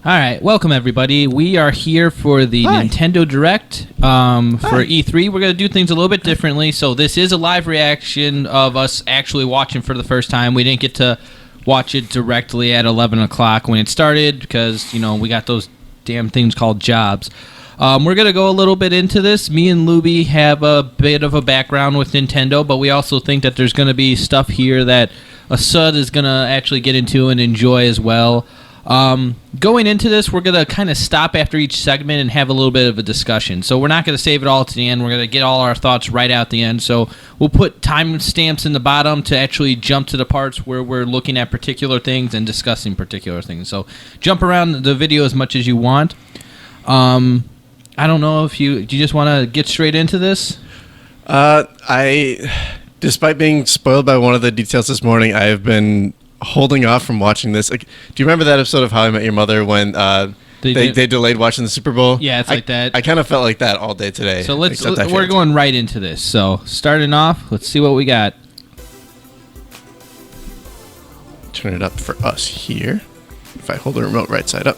All right, welcome everybody. We are here for the Nintendo Direct for E3. We're going to do things a little bit differently. So this is a live reaction of us actually watching for the first time. We didn't get to watch it directly at 11 o'clock when it started because, you know, we got those damn things called jobs. We're going to go a little bit into this. Me and Luby have a bit of a background with Nintendo, but we also think that there's going to be stuff here that Asud is going to actually get into and enjoy as well. Going into this, we're going to kind of stop after each segment and have a little bit of a discussion. So we're not going to save it all to the end. We're going to get all our thoughts right out the end. So we'll put timestamps in the bottom to actually jump to the parts where we're looking at particular things and discussing particular things. So jump around the video as much as you want. I don't know if do you just want to get straight into this? Despite being spoiled by one of the details this morning, I have been holding off from watching this. Like, do you remember that episode of How I Met Your Mother when they delayed watching the Super Bowl? Yeah, it's like that. I kind of felt like that all day today. So we're going right into this. So starting off, let's see what we got. Turn it up for us here. If I hold the remote right side up.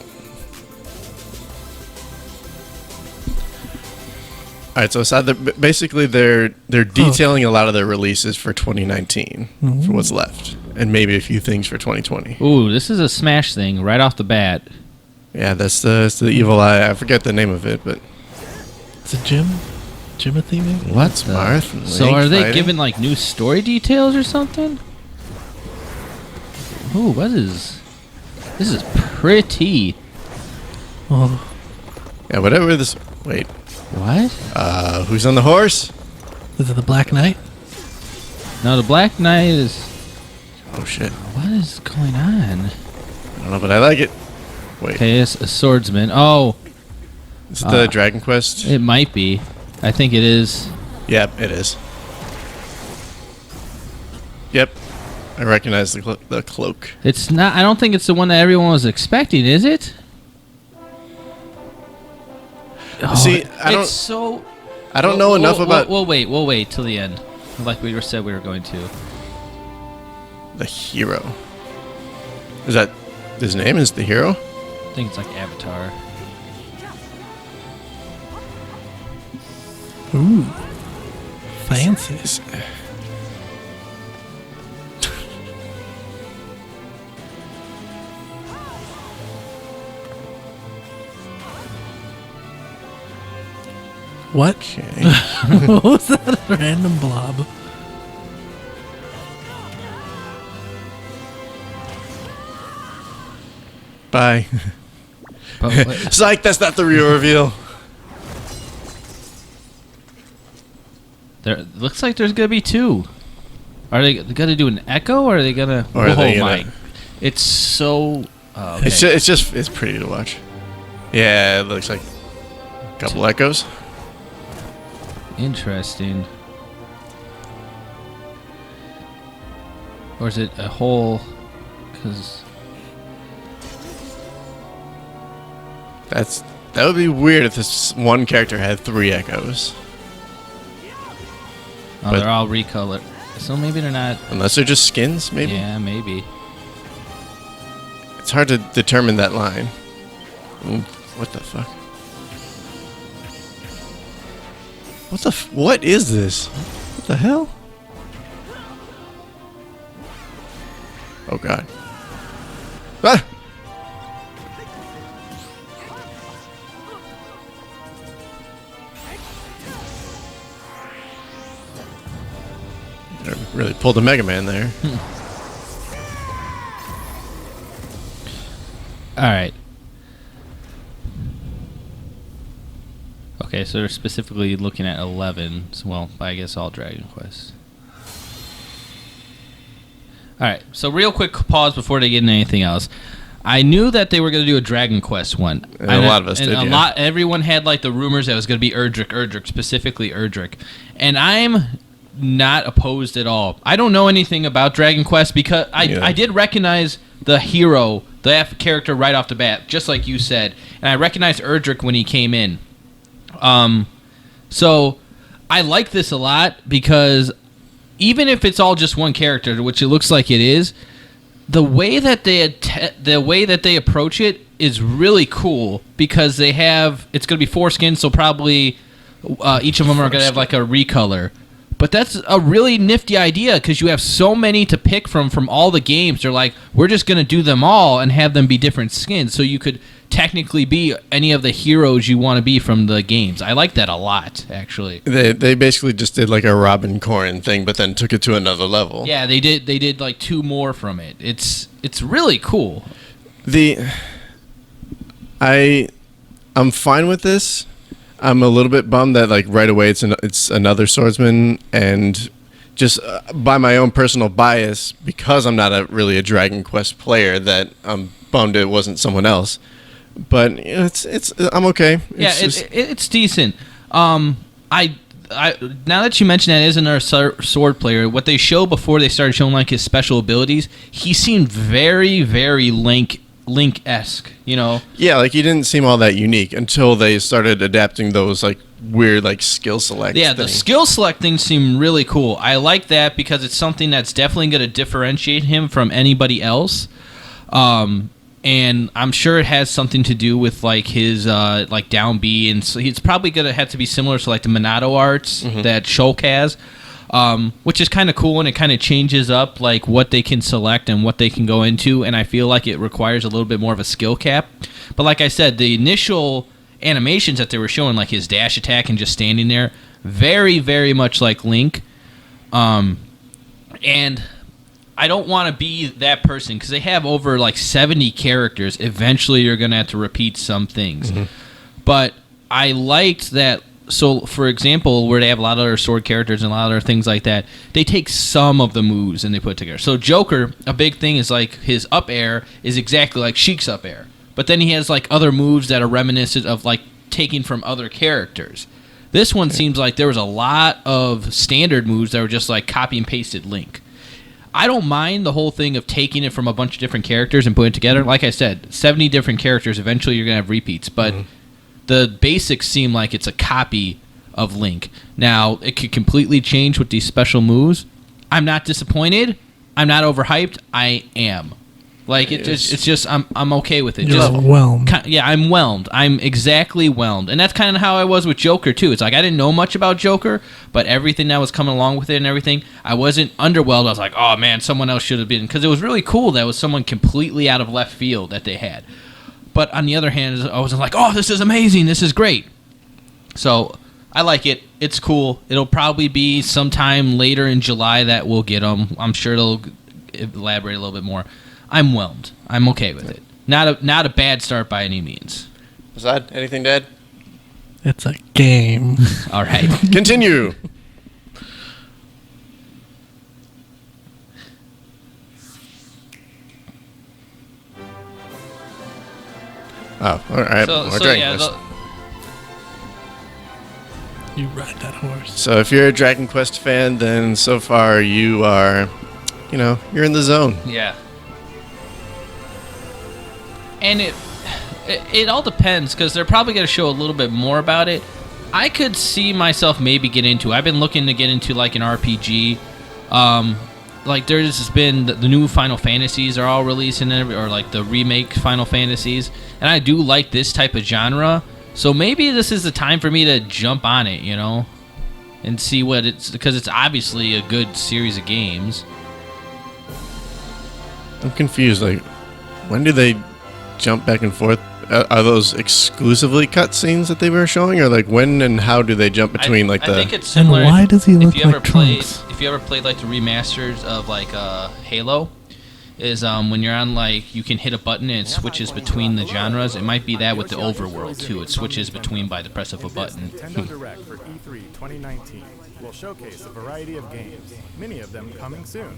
All right, so basically they're detailing a lot of their releases for 2019 for what's left, and maybe a few things for 2020. Ooh, this is a Smash thing right off the bat. Yeah, that's the Evil Eye. I forget the name of it, but it's a Jimothy maybe. What's Marth? And so Link are they fighting? giving like new story details or something? Ooh, what is? This is pretty. Oh, Yeah, whatever this. Wait. What? Who's on the horse? is it the Black Knight? No, the Black Knight is. Oh shit! What is going on? I don't know, but I like it. Wait, Okay, it's a swordsman. Oh, is it the Dragon Quest? it might be. I think it is. Yep, it is. Yep, I recognize the cloak. It's not. I don't think it's the one that everyone was expecting, is it? Oh, See, I don't know enough about We'll wait till the end, like we said we were going to. the hero. Is that his name? Is the hero? I think it's like Avatar. Ooh, fancy. What? Okay. What was that random blob? Bye. But, Psych, that's not the real reveal. there looks like there's gonna be two. Are they gonna do an echo, or are they gonna? Or are they my! gonna- It's so. Okay. It's pretty to watch. Yeah, it looks like a couple echoes. Interesting. Or is it a whole? Because That would be weird if this one character had 3 echoes. But- they're all recolored, so maybe they're not. Unless they're just skins, maybe? Yeah, maybe. It's hard to determine that line. Ooh, what the fuck? What is this? What the hell? Oh god. Ah! I really pulled a Mega Man there. All right. Okay, so they're specifically looking at 11. Well, I guess all Dragon Quest. All right, so real quick pause before they get into anything else. I knew that they were going to do a Dragon Quest one. And a lot of us did, yeah. Everyone had like the rumors that it was going to be Erdrick, specifically Erdrick. And I'm not opposed at all. I don't know anything about Dragon Quest because I did recognize the hero, the character right off the bat, just like you said. And I recognized Erdrick when he came in. So I like this a lot because even if it's all just one character, which it looks like it is, the way that they approach it is really cool because it's going to be 4 skins, so probably each of them are going to have like a recolor. But that's a really nifty idea because you have so many to pick from all the games. They're like, we're just going to do them all and have them be different skins. So you could technically be any of the heroes you want to be from the games. I like that a lot, actually. They basically just did like a Robin Corrin thing, but then took it to another level. Yeah, they did like 2 more from it. It's really cool. I'm fine with this. I'm a little bit bummed that like right away it's another swordsman, and just by my own personal bias, because I'm not really a Dragon Quest player, that I'm bummed it wasn't someone else. But it's I'm okay. It's decent. I now that you mention that isn't our sword player, what they show before they started showing like his special abilities, he seemed very, very Link-esque, you know? Yeah, like he didn't seem all that unique until they started adapting those like weird like skill select Yeah, things. The skill select things seem really cool. I like that because it's something that's definitely going to differentiate him from anybody else. And I'm sure it has something to do with like his like down B, and so he's probably going to have to be similar to like the Minato arts that Shulk has. Which is kind of cool, and it kind of changes up like what they can select and what they can go into, and I feel like it requires a little bit more of a skill cap. But like I said, the initial animations that they were showing, like his dash attack and just standing there, very, very much like Link. And I don't want to be that person because they have over like 70 characters. Eventually, you're going to have to repeat some things. But I liked that. So, for example, where they have a lot of other sword characters and a lot of other things like that, they take some of the moves and they put it together. So, Joker, a big thing is like his up air is exactly like Sheik's up air. But then he has like other moves that are reminiscent of like taking from other characters. This one seems like there was a lot of standard moves that were just like copy and pasted Link. I don't mind the whole thing of taking it from a bunch of different characters and putting it together. Like I said, 70 different characters. Eventually, you're going to have repeats. But the basics seem like it's a copy of Link. Now, it could completely change with these special moves. I'm not disappointed. I'm not overhyped. I am. Like, it's just I'm okay with it. You're just whelmed. Yeah, I'm whelmed. I'm exactly whelmed. And that's kind of how I was with Joker, too. It's like I didn't know much about Joker, but everything that was coming along with it and everything, I wasn't underwhelmed. I was like, oh, man, someone else should have been. Because it was really cool that it was someone completely out of left field that they had. But on the other hand, I was like, oh, this is amazing. This is great. So I like it. It's cool. It'll probably be sometime later in July that we'll get them. I'm sure they'll elaborate a little bit more. I'm whelmed. I'm okay with it. Not a bad start by any means. Azad, anything to add? It's a game. All right. Continue. Oh, all right. You ride that horse. So if you're a Dragon Quest fan, then so far you are, you're in the zone. Yeah. And it all depends because they're probably going to show a little bit more about it. I could see myself maybe get into. I've been looking to get into like an RPG. Like there's been the new Final Fantasies are all releasing, or like the remake Final Fantasies, and I do like this type of genre. So maybe this is the time for me to jump on it, and see what because it's obviously a good series of games. I'm confused. Like, when do they jump back and forth? Are those exclusively cutscenes that they were showing, or like when and how do they jump between I think it's similar. And why does he look like Trunks? If you ever played like the remasters of like Halo, is when you're on like you can hit a button and it switches between the genres. It might be that with the Overworld too. It switches between by the press of a button. Nintendo Direct for E3 2019 will showcase a variety of games, many of them coming soon.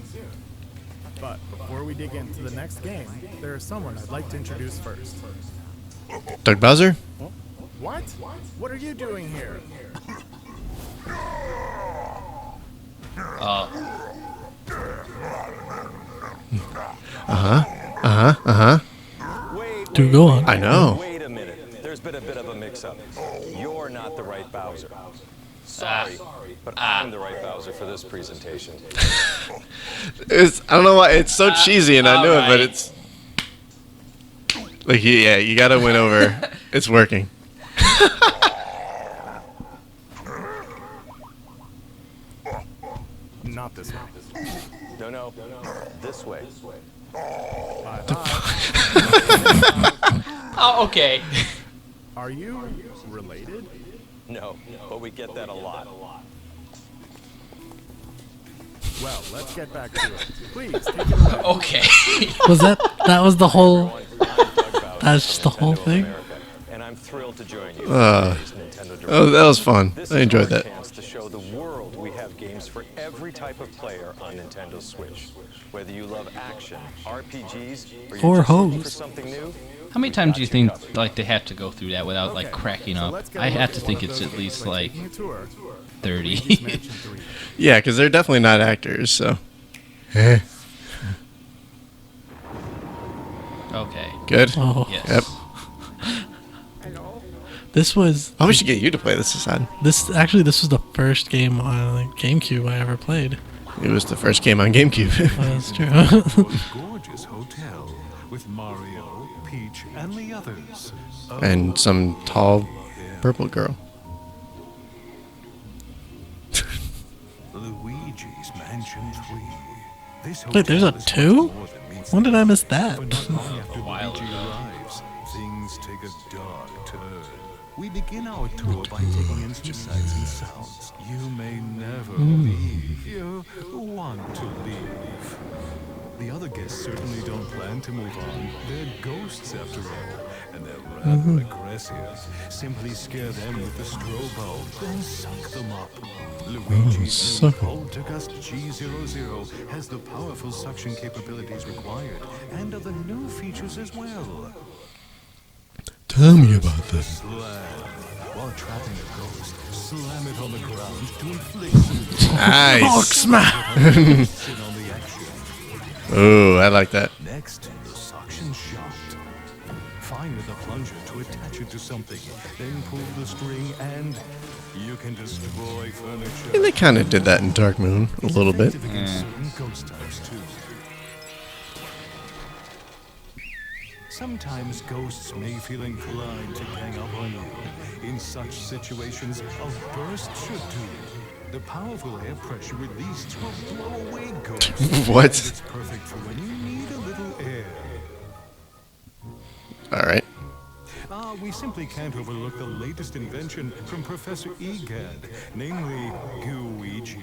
But before we dig into the next game, there is someone I'd like to introduce first. Doug Bowser? What? What are you doing here? Do go on. I know. Wait a minute. There's been a bit of a mix-up. You're not the right Bowser. Sorry, but I'm the right Bowser for this presentation. I don't know why it's so cheesy, and I know it, but it's Like, yeah, you gotta win over. It's working. Not this way. No, this way. Oh, okay. Are you related? No, but we get that a lot. Well, let's get back to it. Please, take it away. Okay. Was that was the whole? I'm Doug Bowser, That's just the whole Nintendo of thing? America, and I'm thrilled to join you. for today's Nintendo Direct. Oh, that was fun. This I is enjoyed our that. chance to show the world we have games for every type of player on Nintendo Switch. Whether you love action, RPGs, or you're Or just looking for hoes. something new, How many times do you think like they have to go through that without like cracking so up? let's get I a look have at to one think of it's those at least by like taking a tour. 30. Luigi's Mansion 3. Yeah, because they're definitely not actors. So Okay. good. Oh, Yes. Yep. this was Oh, we should get you to play this, Assad. this was the first game on the GameCube I ever played. It was the first game on GameCube. That's true. Gorgeous hotel with Mario, Peach, and the others. And some tall purple girl. Luigi's Mansion 3. This Wait, there's a hotel is 2? much more than meets When did I miss that? But not long after while Luigi ago. arrives, things take a dark turn. We begin our tour by taking in some sights and sounds. You may never leave. You want to leave. The other guests certainly don't plan to move on. They're ghosts after all, and they're rather aggressive. Simply scare them with the strobo, then suck them up. Luigi's new suck 'em. Poltergust G00 has the powerful suction capabilities required, and other new features as well. Tell me about this. Slam. While trapping a ghost, slam it on the ground to inflict some Nice. Smash! in on the action. Ooh, I like that. Next, the suction shot. Find the plunger to attach it to something, then pull the string and you can destroy furniture. And they kind of did that in Dark Moon a little bit. Effective against certain ghost types too. Sometimes ghosts may feel inclined to gang up on you. In such situations, a burst should do. The powerful air pressure released will blow away ghosts. What? And it's perfect for when you need a little air. All right. We simply can't overlook the latest invention from Professor Egad, namely Gooigi.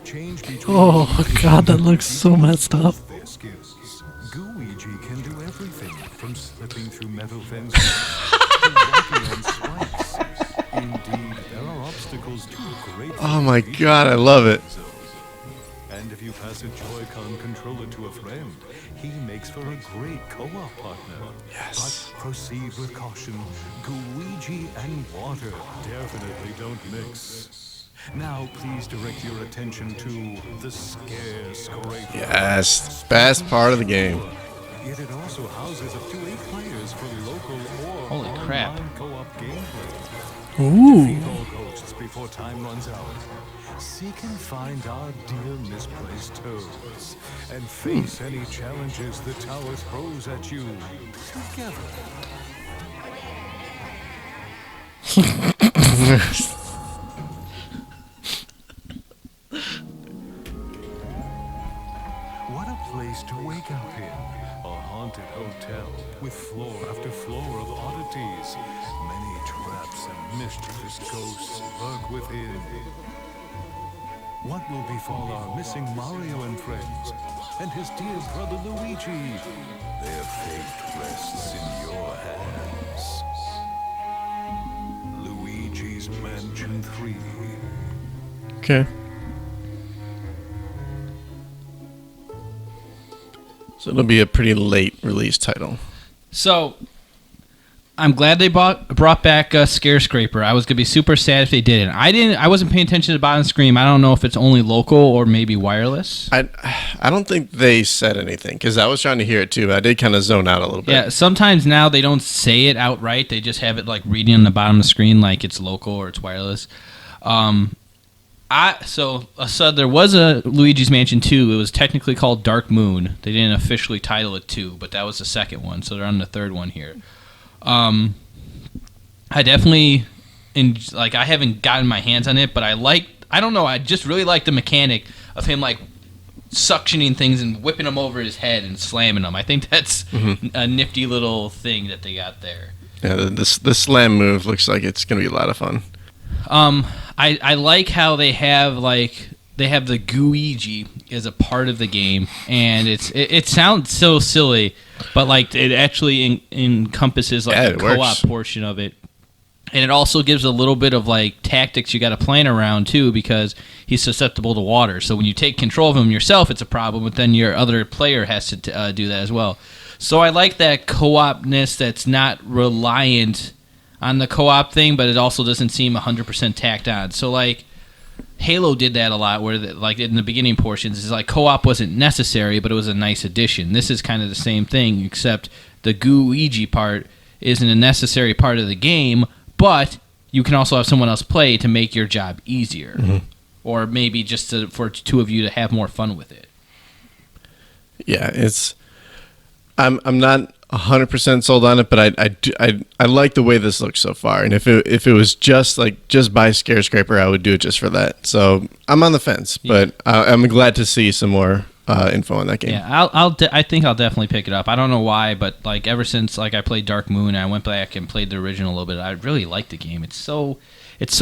Change between Oh god, that looks so messed up. their skills. Gooigi can do everything from slipping through metal fences to walking on spikes. Indeed, there are obstacles too great for Oh my Gooigi god, I love it. zone. And if you pass a Joy-Con controller to a friend, he makes for a great co-op partner. Yes. But proceed with caution. Gooigi and water definitely don't mix. Now, please direct your attention to the Scare Scraper. Yes. Best part of the game. Yet it also houses up to 8 players for local or Holy crap. online co-op gameplay. Ooh. Defeat all ghosts before time runs out. Seek and find our dear misplaced toads. And face any challenges the tower throws at you together. What a place to wake up in. A haunted hotel with floor after floor of oddities. Many traps and mischievous ghosts lurk within. What will befall our missing Mario and friends? And his dear brother Luigi? Their fate rests in your hands. Luigi's Mansion 3. Okay. So it'll be a pretty late release title. So, I'm glad they brought back Scare Scraper. I was gonna be super sad if they didn't. I wasn't paying attention to the bottom screen. I don't know if it's only local or maybe wireless. I don't think they said anything because I was trying to hear it too. But I did kind of zone out a little bit. Yeah, sometimes now they don't say it outright. They just have it like reading on the bottom of the screen like it's local or it's wireless. So there was a Luigi's Mansion 2. It was technically called Dark Moon. They didn't officially title it 2, but that was the second one. So they're on the third one here. I definitely I haven't gotten my hands on it, but I don't know, I just really like the mechanic of him like suctioning things and whipping them over his head and slamming them. I think that's a nifty little thing that they got there. Yeah, the slam move looks like it's gonna be a lot of fun. I like how they have the Gooigi as a part of the game, and it sounds so silly, but like it actually encompasses like the co-op works. portion of it. And it also gives a little bit of like tactics you got to plan around too, because he's susceptible to water. So when you take control of him yourself, it's a problem, but then your other player has to do that as well. So I like that co-opness that's not reliant on the co-op thing, but it also doesn't seem 100% tacked on. So like Halo did that a lot, where like in the beginning portions, it's like co-op wasn't necessary, but it was a nice addition. This is kind of the same thing, except the Gooigi part isn't a necessary part of the game, but you can also have someone else play to make your job easier, or maybe just for two of you to have more fun with it. Yeah, I'm not 100% sold on it, but I like the way this looks so far. And if it was just by Scarescraper, I would do it just for that. So I'm on the fence, but I'm glad to see some more info on that game. Yeah, I think I'll definitely pick it up. I don't know why, but like ever since like I played Dark Moon, I went back and played the original a little bit. I really like the game. It's so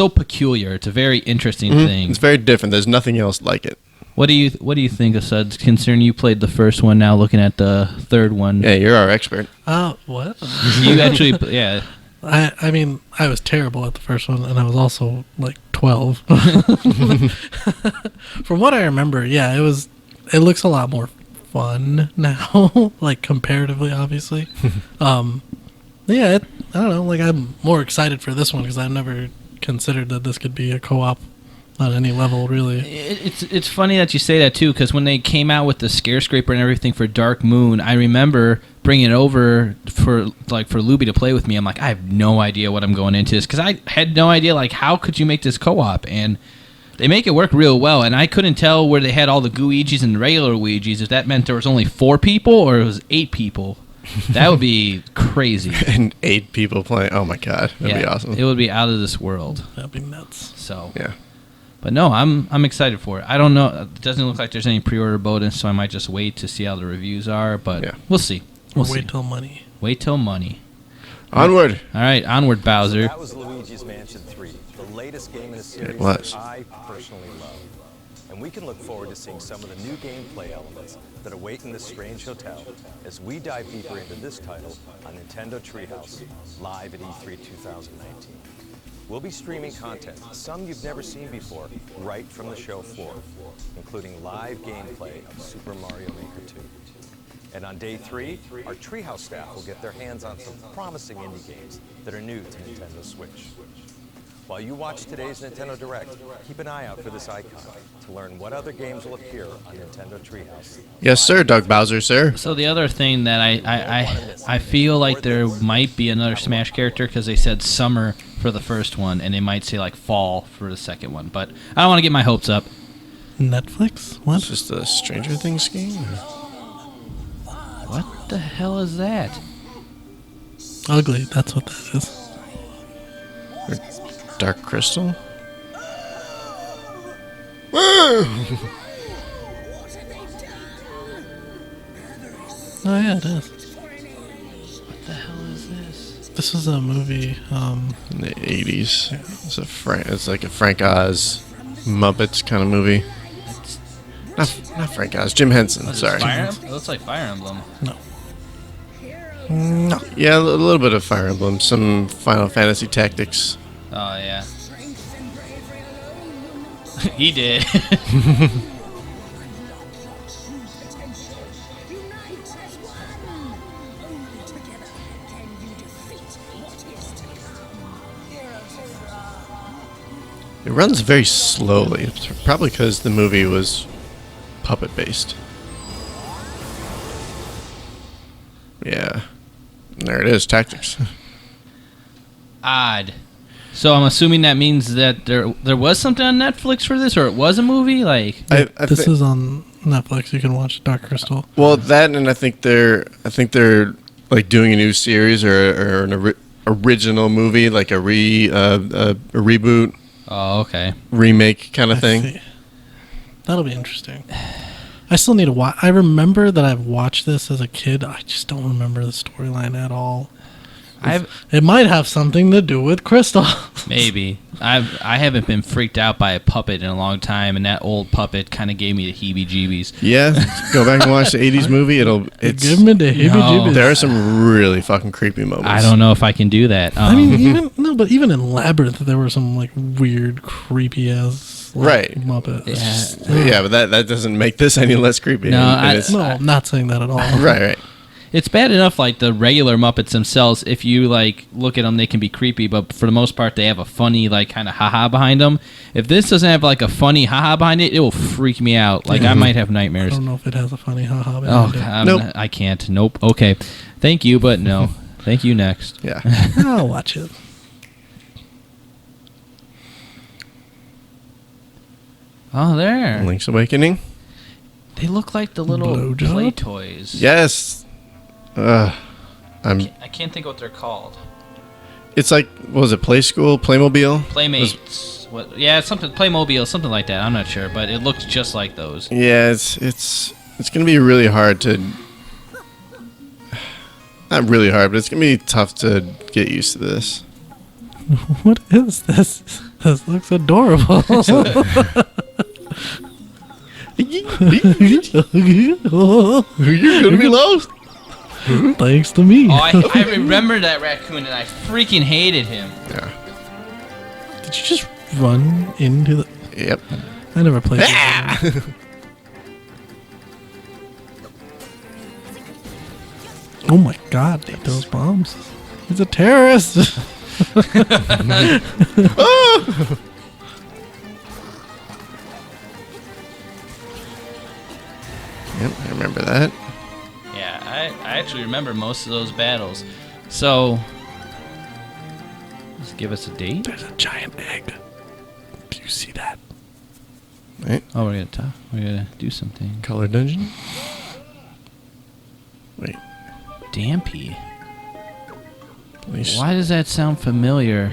peculiar. It's a very interesting thing. It's very different. There's nothing else like it. What do you think, Asud? Considering you played the first one, now looking at the third one. Yeah, you're our expert. What? You actually, yeah. I mean, I was terrible at the first one, and I was also like 12. From what I remember, yeah, it looks a lot more fun now, like comparatively, obviously. Yeah, I don't know, like I'm more excited for this one because I've never considered that this could be a co-op on any level, really. It's funny that you say that too, because when they came out with the Scarescraper and everything for Dark Moon, I remember bringing it over for Luby to play with me. I'm like, I have no idea what I'm going into this, because I had no idea like how could you make this co-op, and they make it work real well. And I couldn't tell where they had all the Gooigis and the regular Luigis, if that meant there was only 4 people or it was 8 people. That would be crazy. And 8 people playing. Oh my god, that'd be awesome. It would be out of this world. That'd be nuts. So Yeah. But no, I'm excited for it. I don't know. It doesn't look like there's any pre-order bonus, so I might just wait to see how the reviews are. But we'll see. Wait till money. Wait till money. Onward. All right, onward, Bowser. So that was Luigi's Mansion 3, the latest game in a series It was. that I personally love. And we can look forward to seeing some of the new gameplay elements that await in this strange hotel as we dive deeper into this title on Nintendo Treehouse, live at E3 2019. We'll be streaming content, some you've never seen before, right from the show floor, including live gameplay of Super Mario Maker 2. And on day 3, our Treehouse staff will get their hands on some promising indie games that are new to Nintendo Switch. While you watch today's Nintendo Direct, keep an eye out for this icon to learn what other games will appear on Nintendo Treehouse. Yes, sir, Doug Bowser, sir. So the other thing that I feel like there might be another Smash character, because they said summer for the first one, and they might say like fall for the second one. But I don't want to get my hopes up. Netflix? What? It's just a Stranger Things game? What the hell is that? Ugly, that's what that is. Dark Crystal? Oh yeah, it is. What the hell is this? This was a movie, In the 80s. It's like a Frank Oz Muppets kind of movie. Not Frank Oz, Jim Henson, sorry. It looks like Fire Emblem. no. Yeah, a little bit of Fire Emblem, some Final Fantasy Tactics. Oh, yeah. He did. It runs very slowly. It's probably because the movie was puppet based. Yeah. There it is, Tactics. Odd. So I'm assuming that means that there was something on Netflix for this, or it was a movie. Like, This is on Netflix. You can watch Dark Crystal. well, that, and I think they're like doing a new series or an original movie, like a reboot, oh, okay. remake kind of I thing. see. That'll be interesting. I still need to watch. I remember that I've watched this as a kid. I just don't remember the storyline at all. It might have something to do with Crystal. Maybe I haven't been freaked out by a puppet in a long time, and that old puppet kind of gave me the heebie-jeebies. Yeah, go back and watch the '80s movie. Give me the heebie-jeebies. There are some really fucking creepy moments. I don't know if I can do that. I mean, even in Labyrinth, there were some like weird, creepy ass Right. Muppets. Yeah, but that doesn't make this any less creepy. No, No, I'm not saying that at all. right. It's bad enough, like the regular Muppets themselves. If you like look at them, they can be creepy, but for the most part, they have a funny, like, kind of haha behind them. If this doesn't have like a funny haha behind it, it will freak me out. Like I might have I nightmares. don't know if it has a funny haha. Oh, behind it. God, Nope. I can't. Nope. Okay, thank you, but no. Thank you. Next. Yeah. I'll watch it. Oh, there. Link's Awakening. They look like the little Blowjob? play toys. Yes. I can't think what they're called. It's like, what was it? Play School, Playmobil. Playmates. What? Yeah, it's something Playmobil, something like that. I'm not sure, but it looks just like those. Yeah, it's gonna be really hard to. Not really hard, but it's gonna be tough to get used to this. What is this? This looks adorable. You're gonna be lost. Thanks to me. Oh, I remember that raccoon, and I freaking hated him. Yeah. Did you just run into the? Yep. I never played. this game. Oh my God! He throws bombs. He's a terrorist. Yep. I remember that. Yeah, I actually remember most of those battles. So, just give us a date. There's a giant egg. Do you see that? Right. Oh, we're gonna do something. Color Dungeon. Wait. Dampy. Police. Why does that sound familiar?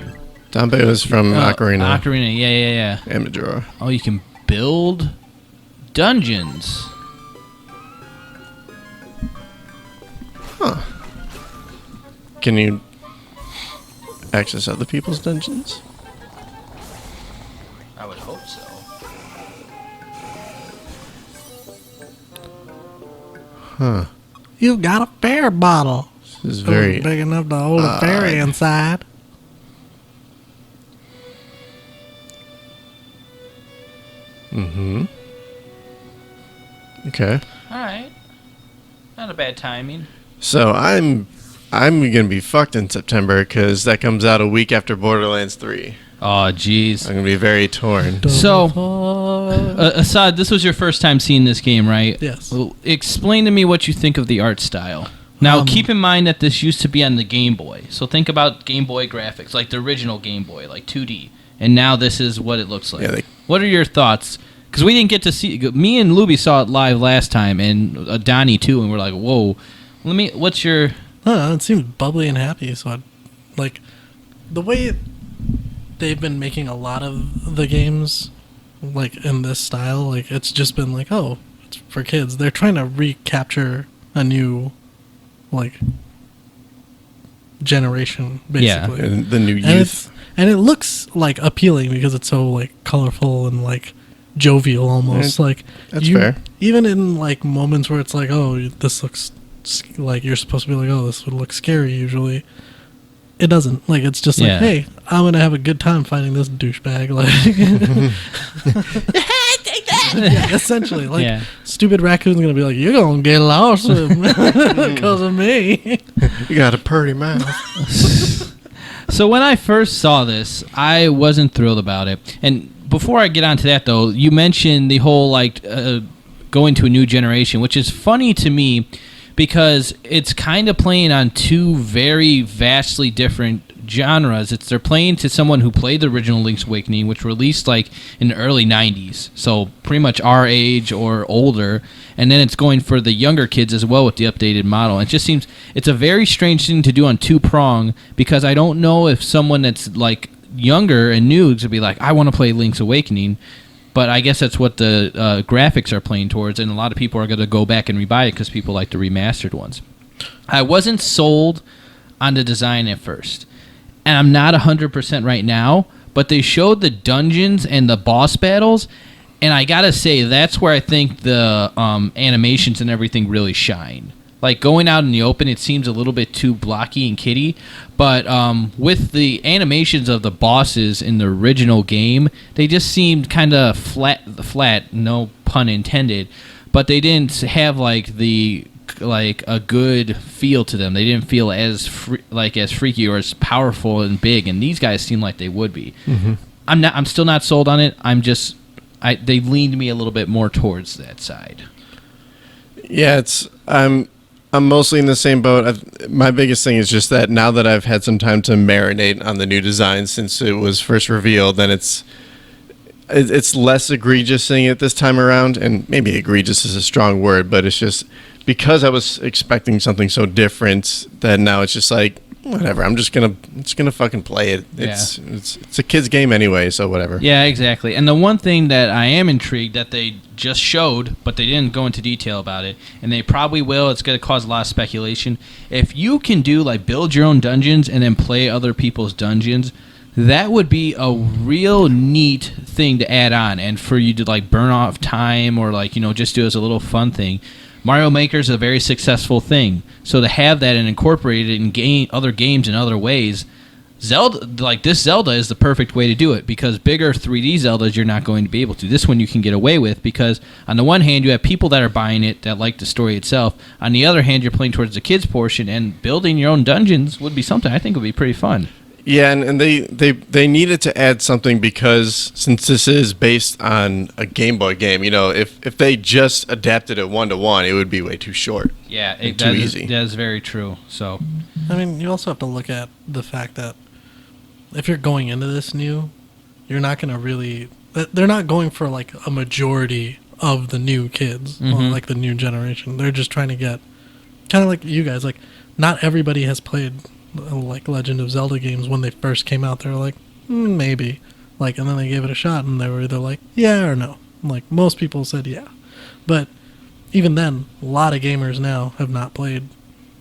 Dampé was from Ocarina. Ocarina, yeah. And Majora. Oh, you can build dungeons. Can you access other people's dungeons? I would hope so. Huh. You got a fair bottle. This is very. big enough to hold a fairy inside. Mm-hmm. Okay. All right. Not a bad timing. So I'm gonna be fucked in September because that comes out a week after Borderlands 3. Oh, jeez. I'm gonna be very torn. So, So, Assad, this was your first time seeing this game, right? Yes. Well, explain to me what you think of the art style. Now, keep in mind that this used to be on the Game Boy. So think about Game Boy graphics, like the original Game Boy, like 2D. And now this is what it looks like. Yeah, What are your thoughts? Because we didn't get to see... Me and Luby saw it live last time, and Donnie too, and we're like, whoa. What's your... I don't know, it seemed bubbly and happy. So, like, the way they've been making a lot of the games, like, in this style, like, it's just been like, oh, it's for kids. They're trying to recapture a new, like, generation, basically. And the new And youth. it looks, like, appealing because it's so, like, colorful and, like, jovial almost. Like, That's fair. Even in, like, moments where it's like, oh, this looks like you're supposed to be like, oh, this would look scary usually. It doesn't. Like, it's just like, Yeah. hey, I'm going to have a good time fighting this douchebag. Like, take that! Yeah, essentially. Like, Yeah. stupid raccoon's going to be like, you're going to get lost because of me. You got a pretty mouth. So when I first saw this, I wasn't thrilled about it. And before I get onto that, though, you mentioned the whole, like, going to a new generation, which is funny to me because it's kind of playing on two very vastly different genres. They're playing to someone who played the original Link's Awakening, which released like in the early 90s, so pretty much our age or older, and then it's going for the younger kids as well with the updated model. It just seems it's a very strange thing to do on two-prong, because I don't know if someone that's like younger and new to be like, I want to play Link's Awakening, but I guess that's what the graphics are playing towards, and a lot of people are going to go back and rebuy it because people like the remastered ones. I wasn't sold on the design at first, and I'm not 100% right now, but they showed the dungeons and the boss battles, and I gotta say, that's where I think the animations and everything really shine. Like, going out in the open, it seems a little bit too blocky and kiddie, but with the animations of the bosses in the original game, they just seemed kind of flat, no pun intended, but they didn't have like a good feel to them. They didn't feel as as freaky or as powerful and big, and these guys seem like they would be. Mm-hmm. I'm still not sold on it. They leaned me a little bit more towards that side. Yeah, I'm mostly in the same boat. My biggest thing is just that now that I've had some time to marinate on the new design since it was first revealed, then it's less egregious seeing it this time around. And maybe egregious is a strong word, but it's just because I was expecting something so different that now it's just like, whatever. I'm just gonna fucking play it. It's a kid's game anyway, so whatever. Yeah, exactly. And the one thing that I am intrigued that they just showed, but they didn't go into detail about it, and they probably will. It's going to cause a lot of speculation. If you can do like build your own dungeons and then play other people's dungeons, that would be a real neat thing to add on, and for you to like burn off time or like just do it as a little fun thing. Mario Maker is a very successful thing, so to have that and incorporate it in other games in other ways, this Zelda is the perfect way to do it, because bigger 3D Zeldas you're not going to be able to. This one you can get away with because on the one hand you have people that are buying it that like the story itself. On the other hand, you're playing towards the kids portion, and building your own dungeons would be something I think would be pretty fun. Yeah, and they needed to add something because since this is based on a Game Boy game, if they just adapted it 1-to-1, it would be way too short. Yeah, too easy. That is very true. So, I mean, you also have to look at the fact that if you're going into this new, you're not going to really... They're not going for like a majority of the new kids, like the new generation. They're just trying to get... Kind of like you guys, like, not everybody has played... like Legend of Zelda games when they first came out. They were like, maybe, like, and then they gave it a shot and they were either like, yeah or no. Like, most people said yeah, but even then, a lot of gamers now have not played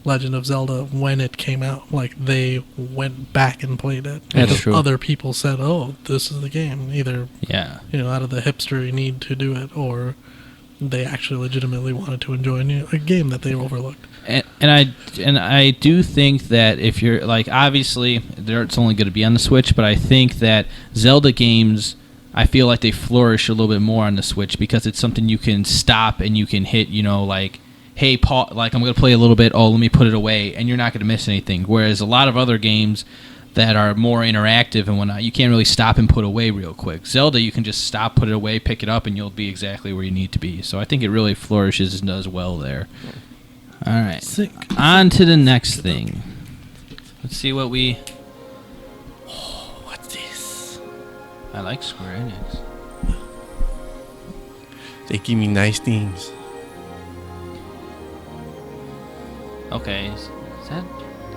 Legend of Zelda when it came out. Like, they went back and played it. That's true. Other people said, oh, this is the game, either out of the hipstery need to do it, or they actually legitimately wanted to enjoy a game that they overlooked. And I do think that if you're like, obviously it's only going to be on the Switch, but I think that Zelda games, I feel like they flourish a little bit more on the Switch because it's something you can stop and you can hit, like, hey, Paul, like, I'm going to play a little bit, let me put it away, and you're not going to miss anything. Whereas a lot of other games that are more interactive and whatnot, you can't really stop and put away real quick. Zelda, you can just stop, put it away, pick it up, and you'll be exactly where you need to be. So I think it really flourishes and does well there. All right, on to the next thing. Let's see what we... Oh, what's this? I like Square Enix. They give me nice things. Okay, is that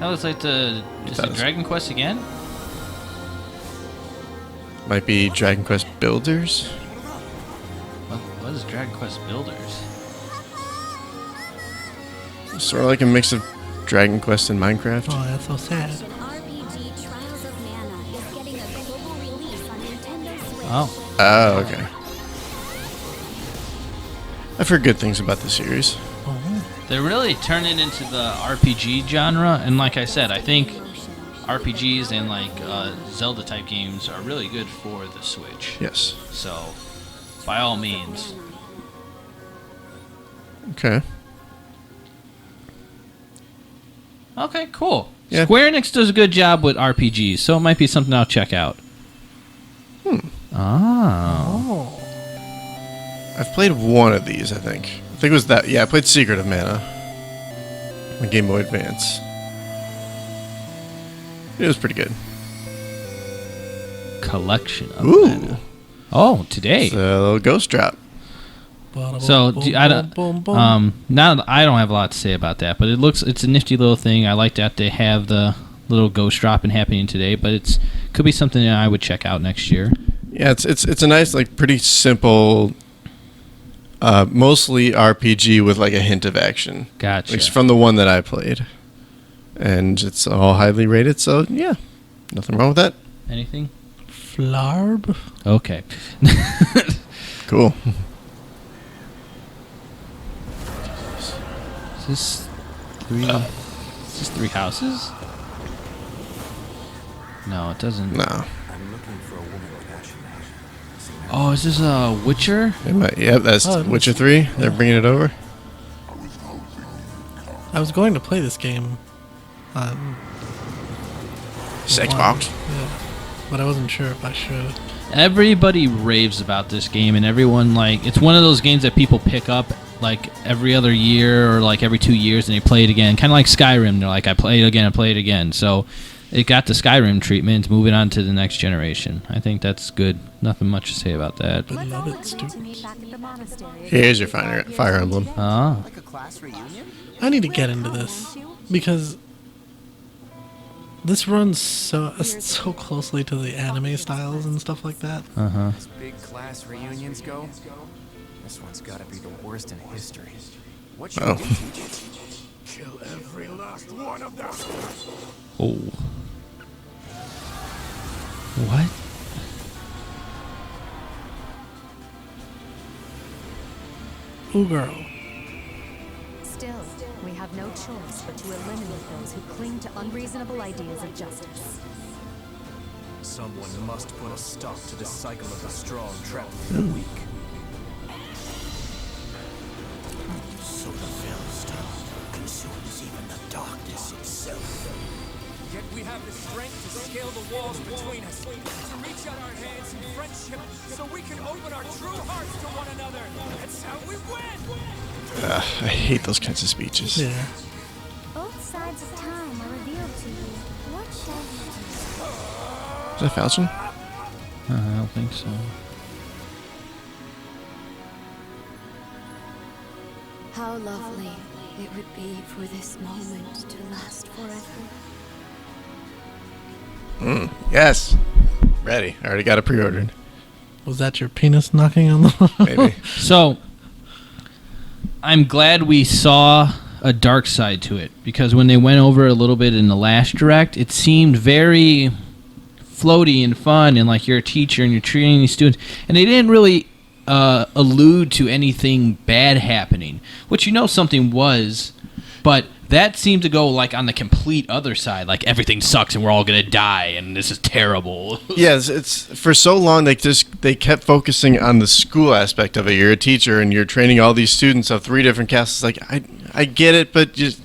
looks like just a Dragon Quest again? Might be Dragon Quest Builders. What is Dragon Quest Builders? Sort of like a mix of Dragon Quest and Minecraft. Oh, that's so sad. RPG Trials of Mana is getting a global release on Nintendo Switch. Oh, okay. I've heard good things about the series. They're really turning into the RPG genre, and like I said, I think RPGs and like Zelda type games are really good for the Switch. Yes. So, by all means. Okay. Okay, cool. Yeah. Square Enix does a good job with RPGs, so it might be something I'll check out. Oh. I've played one of these, I think. I think it was that. Yeah, I played Secret of Mana on Game Boy Advance. It was pretty good. Collection of Ooh. mana. Oh, today. It's a little ghost drop. So I don't. Now I don't have a lot to say about that, but it's a nifty little thing. I like that they have the little ghost dropping happening today, but it's could be something that I would check out next year. Yeah, it's a nice, like, pretty simple, mostly RPG with like a hint of action. Gotcha. It's from the one that I played, and it's all highly rated. So yeah, nothing wrong with that. Anything? Flarb. Okay. Cool. Is this three? Is this Three Houses? No, it doesn't. No. I'm looking for a woman passionate. Oh, is this Witcher? Yeah, that's Oh, it Witcher is. 3. They're bringing it over. I was going to play this game on Xbox. Yeah, but I wasn't sure if I should. Everybody raves about this game, and everyone it's one of those games that people pick up like every other year or like every 2 years, and they play it again. Kind of like Skyrim. They're like, I play it again. So it got the Skyrim treatment, moving on to the next generation. I think that's good. Nothing much to say about that. But Let's love all it, agree to stupid. meet back at the monastery. Here's your Fire Emblem. Ah, Like a class reunion? I need to get into this because this runs so closely to the anime styles and stuff like that. As big class reunions go, this one's gotta be the worst in history. What should Oh. we teach? Kill every last one of them! oh, what? Ooh, girl. Still, we have no choice but to eliminate those who cling to unreasonable ideas of justice. Someone must put a stop to this cycle of the strong trapping the weak. So the Veilstone consumes even the darkness itself. Yet we have the strength to scale the walls between us, to reach out our hands in friendship, so we can open our true hearts to one another. That's how we win! I hate those kinds of speeches. Yeah. Both sides of time are revealed to you. What shall you do? Is that Falchion? I don't think so. How lovely it would be for this moment to last forever. Yes. Ready. I already got it pre-ordered. Was that your penis knocking on the Maybe. So, I'm glad we saw a dark side to it, because when they went over a little bit in the last direct, it seemed very floaty and fun, and like you're a teacher and you're treating these students, and they didn't really allude to anything bad happening, which something was, but that seemed to go like on the complete other side, like everything sucks and we're all gonna die and this is terrible. Yes, it's for so long they kept focusing on the school aspect of it. You're a teacher and you're training all these students of 3 different castes. Like I get it, but just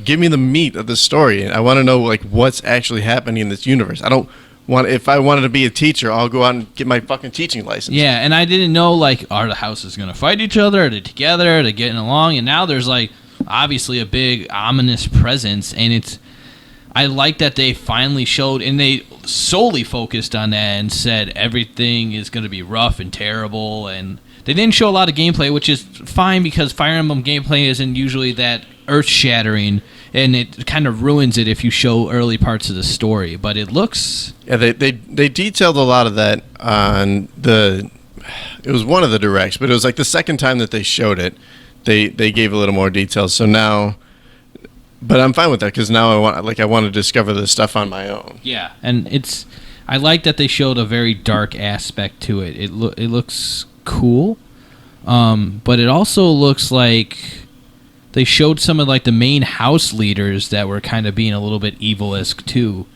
give me the meat of the story. I want to know like what's actually happening in this universe. I don't want, if I wanted to be a teacher, I'll go out and get my fucking teaching license. Yeah, and I didn't know like are the houses gonna fight each other? Are they together? Are they getting along? And now there's like obviously a big ominous presence, and I like that they finally showed, and they solely focused on that and said everything is going to be rough and terrible, and they didn't show a lot of gameplay, which is fine because Fire Emblem gameplay isn't usually that earth-shattering, and it kind of ruins it if you show early parts of the story, but it looks... Yeah, they detailed a lot of that on it was one of the directs, but it was like the second time that they showed it. They gave a little more detail, so now, but I'm fine with that because now I want to discover this stuff on my own. Yeah, and I like that they showed a very dark aspect to it. It looks cool, but it also looks like they showed some of like the main house leaders that were kind of being a little bit evil-esque too,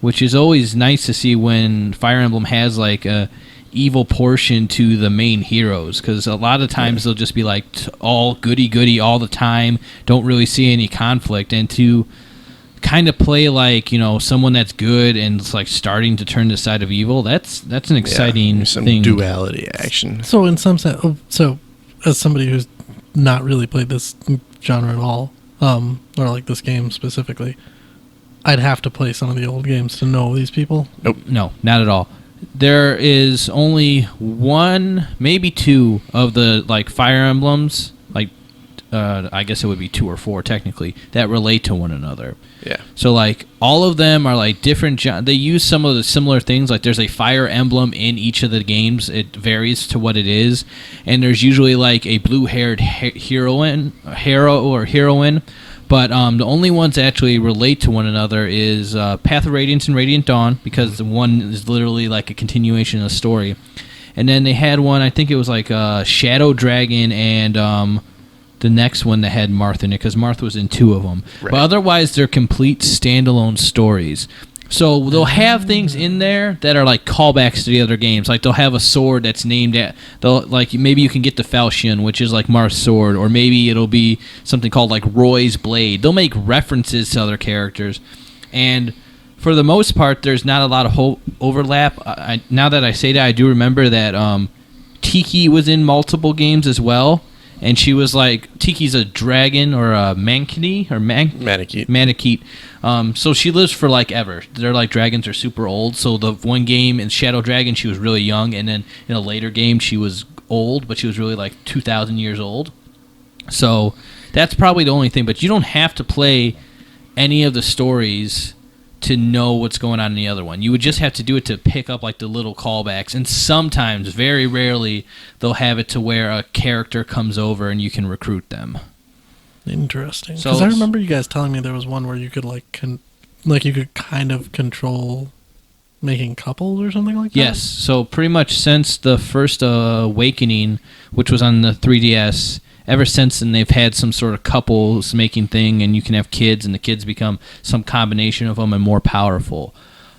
which is always nice to see when Fire Emblem has like a evil portion to the main heroes, because a lot of times they'll just be like all goody all the time, don't really see any conflict, and to kind of play like someone that's good and it's like starting to turn the side of evil, that's an exciting some thing. duality action. So in some sense, so as somebody who's not really played this genre at all, or like this game specifically, I'd have to play some of the old games to know these people. No, not at all. There is only one, maybe two of the like Fire Emblems, like I guess it would be 2 or 4 technically, that relate to one another. Yeah. So like all of them are like different. They use some of the similar things. Like there's a Fire Emblem in each of the games. It varies to what it is, and there's usually like a blue-haired hero or heroine. But the only ones that actually relate to one another is Path of Radiance and Radiant Dawn, because the one is literally like a continuation of the story. And then they had one, I think it was like Shadow Dragon and the next one that had Marth in it, because Marth was in 2 of them. Right. But otherwise, they're complete standalone stories. So they'll have things in there that are like callbacks to the other games. Like they'll have a sword that's named at, like maybe you can get the Falchion, which is like Marth's sword, or maybe it'll be something called like Roy's blade. They'll make references to other characters, and for the most part, there's not a lot of overlap. Now that I say that, I do remember that Tiki was in multiple games as well. And she was like, Tiki's a dragon or a Manakee or Manakee. So she lives for like ever. They're like dragons are super old. So the one game in Shadow Dragon, she was really young, and then in a later game, she was old, but she was really like 2,000 years old. So that's probably the only thing. But you don't have to play any of the stories to know what's going on in the other one. You would just have to do it to pick up like the little callbacks, and sometimes, very rarely, they'll have it to where a character comes over and you can recruit them. Interesting. So- Because I remember you guys telling me there was one where you could you could kind of control making couples or something like that. Yes, so pretty much since the first Awakening, which was on the 3DS, ever since then they've had some sort of couples making thing, and you can have kids, and the kids become some combination of them and more powerful.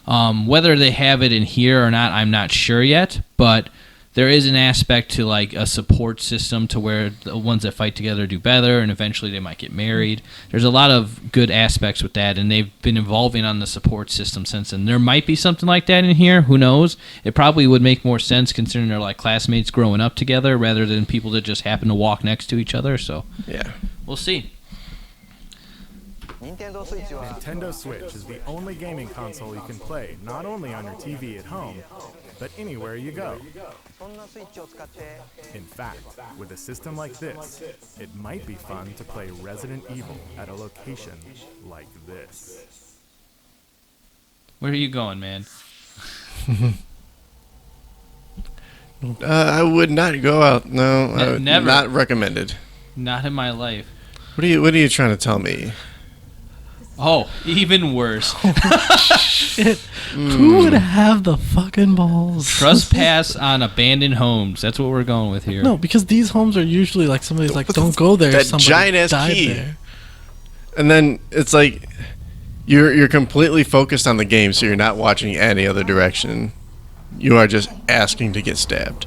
Whether they have it in here or not, I'm not sure yet, but there is an aspect to like a support system to where the ones that fight together do better, and eventually they might get married. There's a lot of good aspects with that, and they've been evolving on the support system since then. There might be something like that in here. Who knows? It probably would make more sense considering they're like classmates growing up together rather than people that just happen to walk next to each other. So Yeah. we'll see. Nintendo Switch is the only gaming console you can play not only on your TV at home, but anywhere you go. In fact, with a system like this, it might be fun to play Resident Evil at a location like this. Where are you going, man? I would not go out. No, Never. Not recommended. Not in my life. What are you trying to tell me? Oh, even worse. Shit. Who would have the fucking balls? Trespass on abandoned homes. That's what we're going with here. No, because these homes are usually like somebody's like, don't go there. That Somebody giant-ass died key. there. And then it's like you're completely focused on the game, so you're not watching any other direction. You are just asking to get stabbed.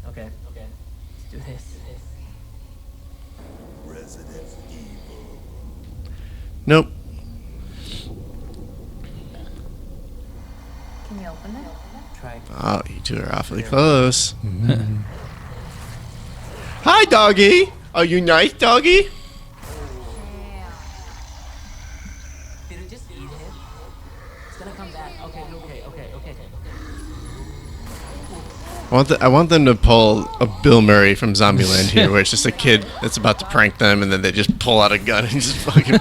Okay. Let's do this. Nope. Can you open it? Try. Oh, you two are awfully close. Hi, doggy. Are you nice, doggy? Did it just eat it? It's gonna come back. Okay. I want them to pull a Bill Murray from Zombieland here, where it's just a kid that's about to prank them, and then they just pull out a gun and just fucking.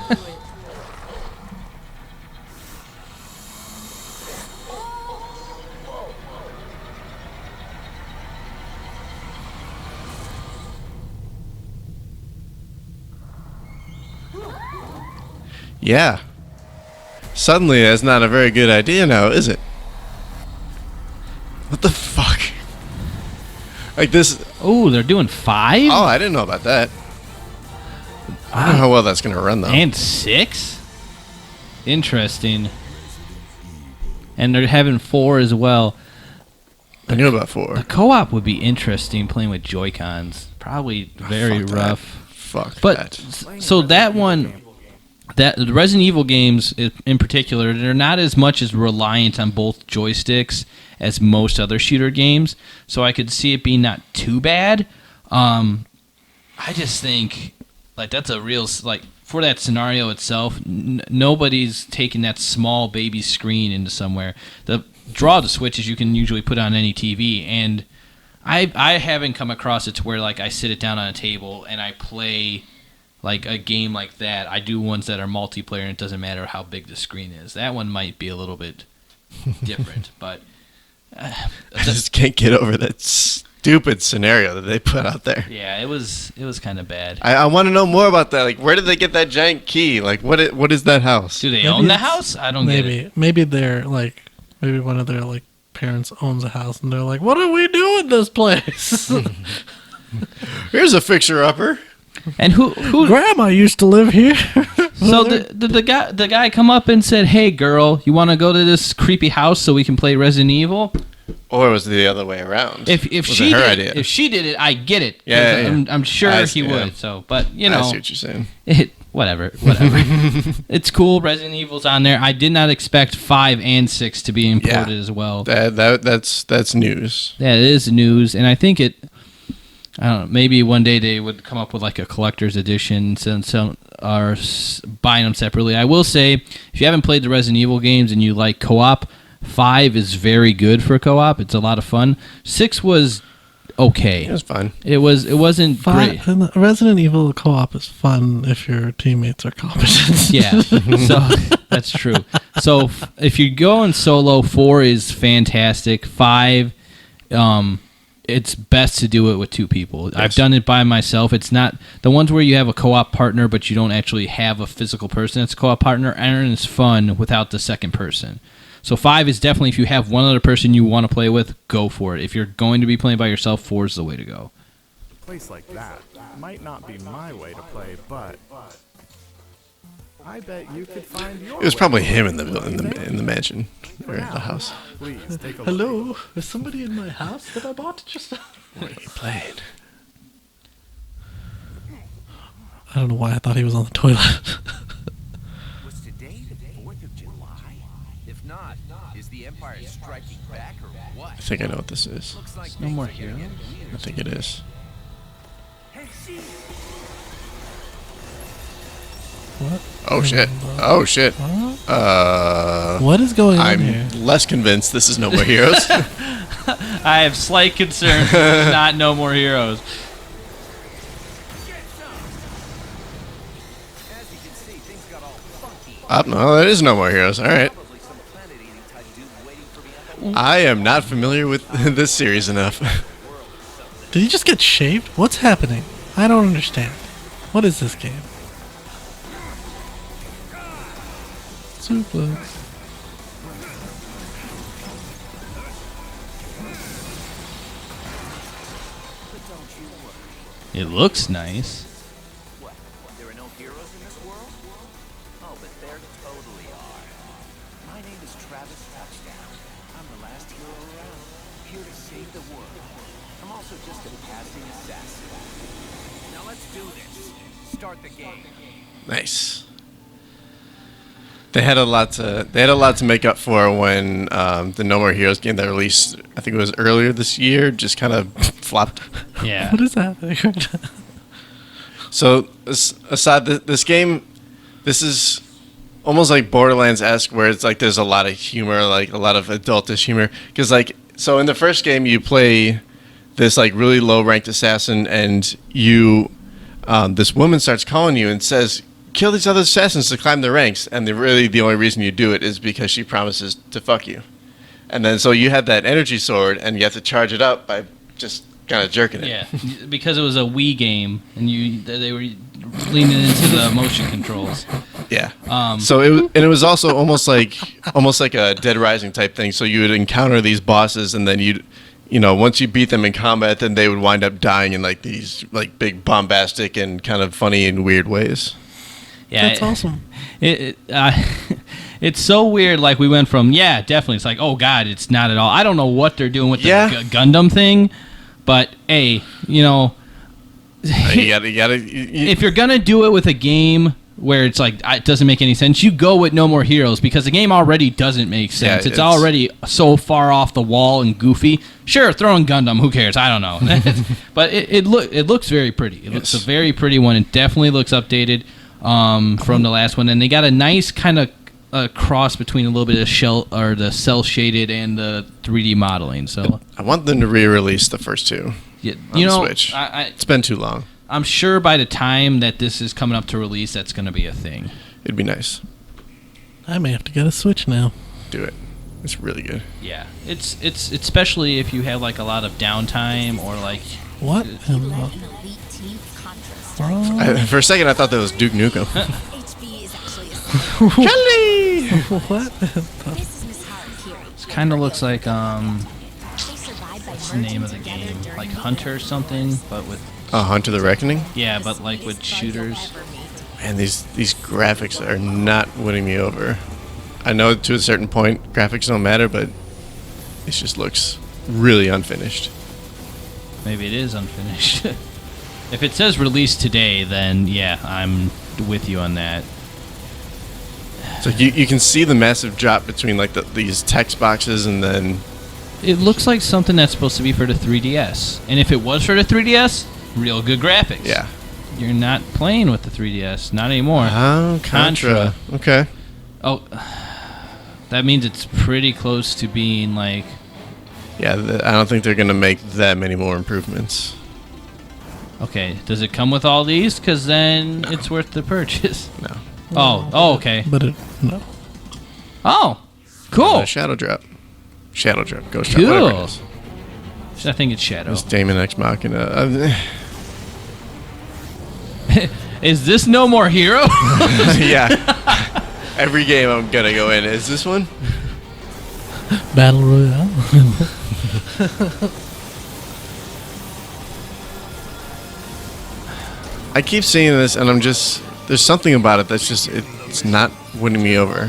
Yeah. Suddenly, that's not a very good idea now, is it? What the fuck? Like this. Oh, they're doing 5? Oh, I didn't know about that. I don't know how well that's going to run, though. And 6? Interesting. And they're having 4 as well. I knew about 4. The co-op would be interesting playing with Joy-Cons. Probably very Fuck that. rough. Fuck But that. so that one, that the Resident Evil games in particular, they're not as much as reliant on both joysticks as most other shooter games. So I could see it being not too bad. I just think like that's a real like for that scenario itself. Nobody's taking that small baby screen into somewhere. The draw the switches you can usually put on any TV, and I haven't come across it to where like I sit it down on a table and I play like a game like that. I do ones that are multiplayer and it doesn't matter how big the screen is. That one might be a little bit different, but I just can't get over that stupid scenario that they put out there. yeah, it was kind of bad. I want to know more about that. Like, where did they get that giant key? Like, what is that house? Do they Maybe own the it's- house? I don't get it. Maybe they're like, maybe one of their like parents owns a house and they're like, what do we do in this place? Here's a fixer-upper. And who Grandma used to live here. So the guy come up and said, "Hey girl, you want to go to this creepy house so we can play Resident Evil?" Or was it the other way around? If Was she it her did, idea? if she did it, I get it. 'Cause Yeah, yeah. I'm sure I he see, would. yeah. So, but you I know, see what you're saying. whatever. It's cool. Resident Evil's on there. I did not expect 5 and 6 to be imported as well. That's news. Yeah, it is news, and I think it. I don't know. Maybe one day they would come up with like a collector's edition, since some are buying them separately. I will say, if you haven't played the Resident Evil games and you like co-op, 5 is very good for co-op. It's a lot of fun. 6 was okay. It was fun. It wasn't great. Resident Evil co-op is fun if your teammates are competent. Yeah, so that's true. So if you're going solo, 4 is fantastic. 5, it's best to do it with 2 people. Yes. I've done it by myself. It's not the ones where you have a co-op partner, but you don't actually have a physical person that's a co-op partner, and it's fun without the second person. So 5 is definitely, if you have one other person you want to play with, go for it. If you're going to be playing by yourself, 4 is the way to go. A place like that might not be my way to play, but I bet you could find your It was way. probably him in the mansion or the house. Please take a look. Hello, is somebody in my house that I bought just? What are you playing? I don't know why I thought he was on the toilet. Was today the 4th of July? If not, is the Empire striking back or what? I think I know what this is. Looks like No more things are heroes? getting weird. I think it is. Hey, see? What? Oh shit! Oh shit! What is going on I'm here? less convinced this is No More Heroes. I have slight concerns. This is not No More Heroes. As you can see, things got all funky. No, that is No More Heroes. All right. Probably some planet-eating type dude waiting for me at the I am not familiar with this series enough. Did he just get shaved? What's happening? I don't understand. What is this game? Suplex. It looks nice. What? There are no heroes in this world? Oh, but there totally are. My name is Travis Touchdown. I'm the last hero around, here to save the world. I'm also just a passing assassin. Now let's do this. Start the game. Nice. They had a lot to make up for when the No More Heroes game that released, I think it was earlier this year, just kind of flopped. Yeah. What is happening right now? So aside this game, this is almost like Borderlands-esque, where it's like there's a lot of humor, like a lot of adultish humor. Because like, so in the first game, you play this like really low-ranked assassin, and you this woman starts calling you and says, kill these other assassins to climb the ranks, and the only reason you do it is because she promises to fuck you. And then so you have that energy sword, and you have to charge it up by just kind of jerking it. Yeah, because it was a Wii game, and they were leaning into the motion controls. Yeah. So it was also almost like a Dead Rising type thing. So you would encounter these bosses, and then once you beat them in combat, then they would wind up dying in like these like big bombastic and kind of funny and weird ways. Yeah, That's awesome. It's so weird. Like we went from definitely. It's like, oh god, it's not at all. I don't know what they're doing with the Gundam thing, but hey, You gotta. if you're gonna do it with a game where it's like it doesn't make any sense, you go with No More Heroes because the game already doesn't make sense. Yeah, it's already so far off the wall and goofy. Sure, throw in Gundam. Who cares? I don't know. But it looks very pretty. It looks a very pretty one. It definitely looks updated from the last one, and they got a nice kind of cross between a little bit of shell or the cell shaded and the 3D modeling. So I want them to re-release the first two. Yeah, on Switch. It's been too long. I'm sure by the time that this is coming up to release, that's going to be a thing. It'd be nice. I may have to get a Switch now. Do it. It's really good. Yeah, it's especially if you have like a lot of downtime or like what? For a second, I thought that was Duke Nukem. Kelly! What? It kind of looks like what's the name of the game? Like Hunter or something, but with Hunter the Reckoning? Yeah, but like with shooters. Man, these graphics are not winning me over. I know to a certain point graphics don't matter, but it just looks really unfinished. Maybe it is unfinished. If it says release today, then yeah, I'm with you on that. So you can see the massive drop between like these text boxes and then... It looks like something that's supposed to be for the 3DS. And if it was for the 3DS, real good graphics. Yeah. You're not playing with the 3DS. Not anymore. Oh, Contra. Okay. Oh, that means it's pretty close to being like... Yeah, I don't think they're going to make that many more improvements. Okay, does it come with all these? Because then it's worth the purchase. No. Oh, okay. But no. Oh, cool. Shadow Drop. Shadow Drop. Ghost Cool. Drop, whatever it is. I think it's Shadow. It's Daemon X Machina. Is this No More Hero? Yeah. Every game I'm going to go in. Is this one? Battle Royale. I keep seeing this, and I'm just... There's something about it that's just... It's not winning me over.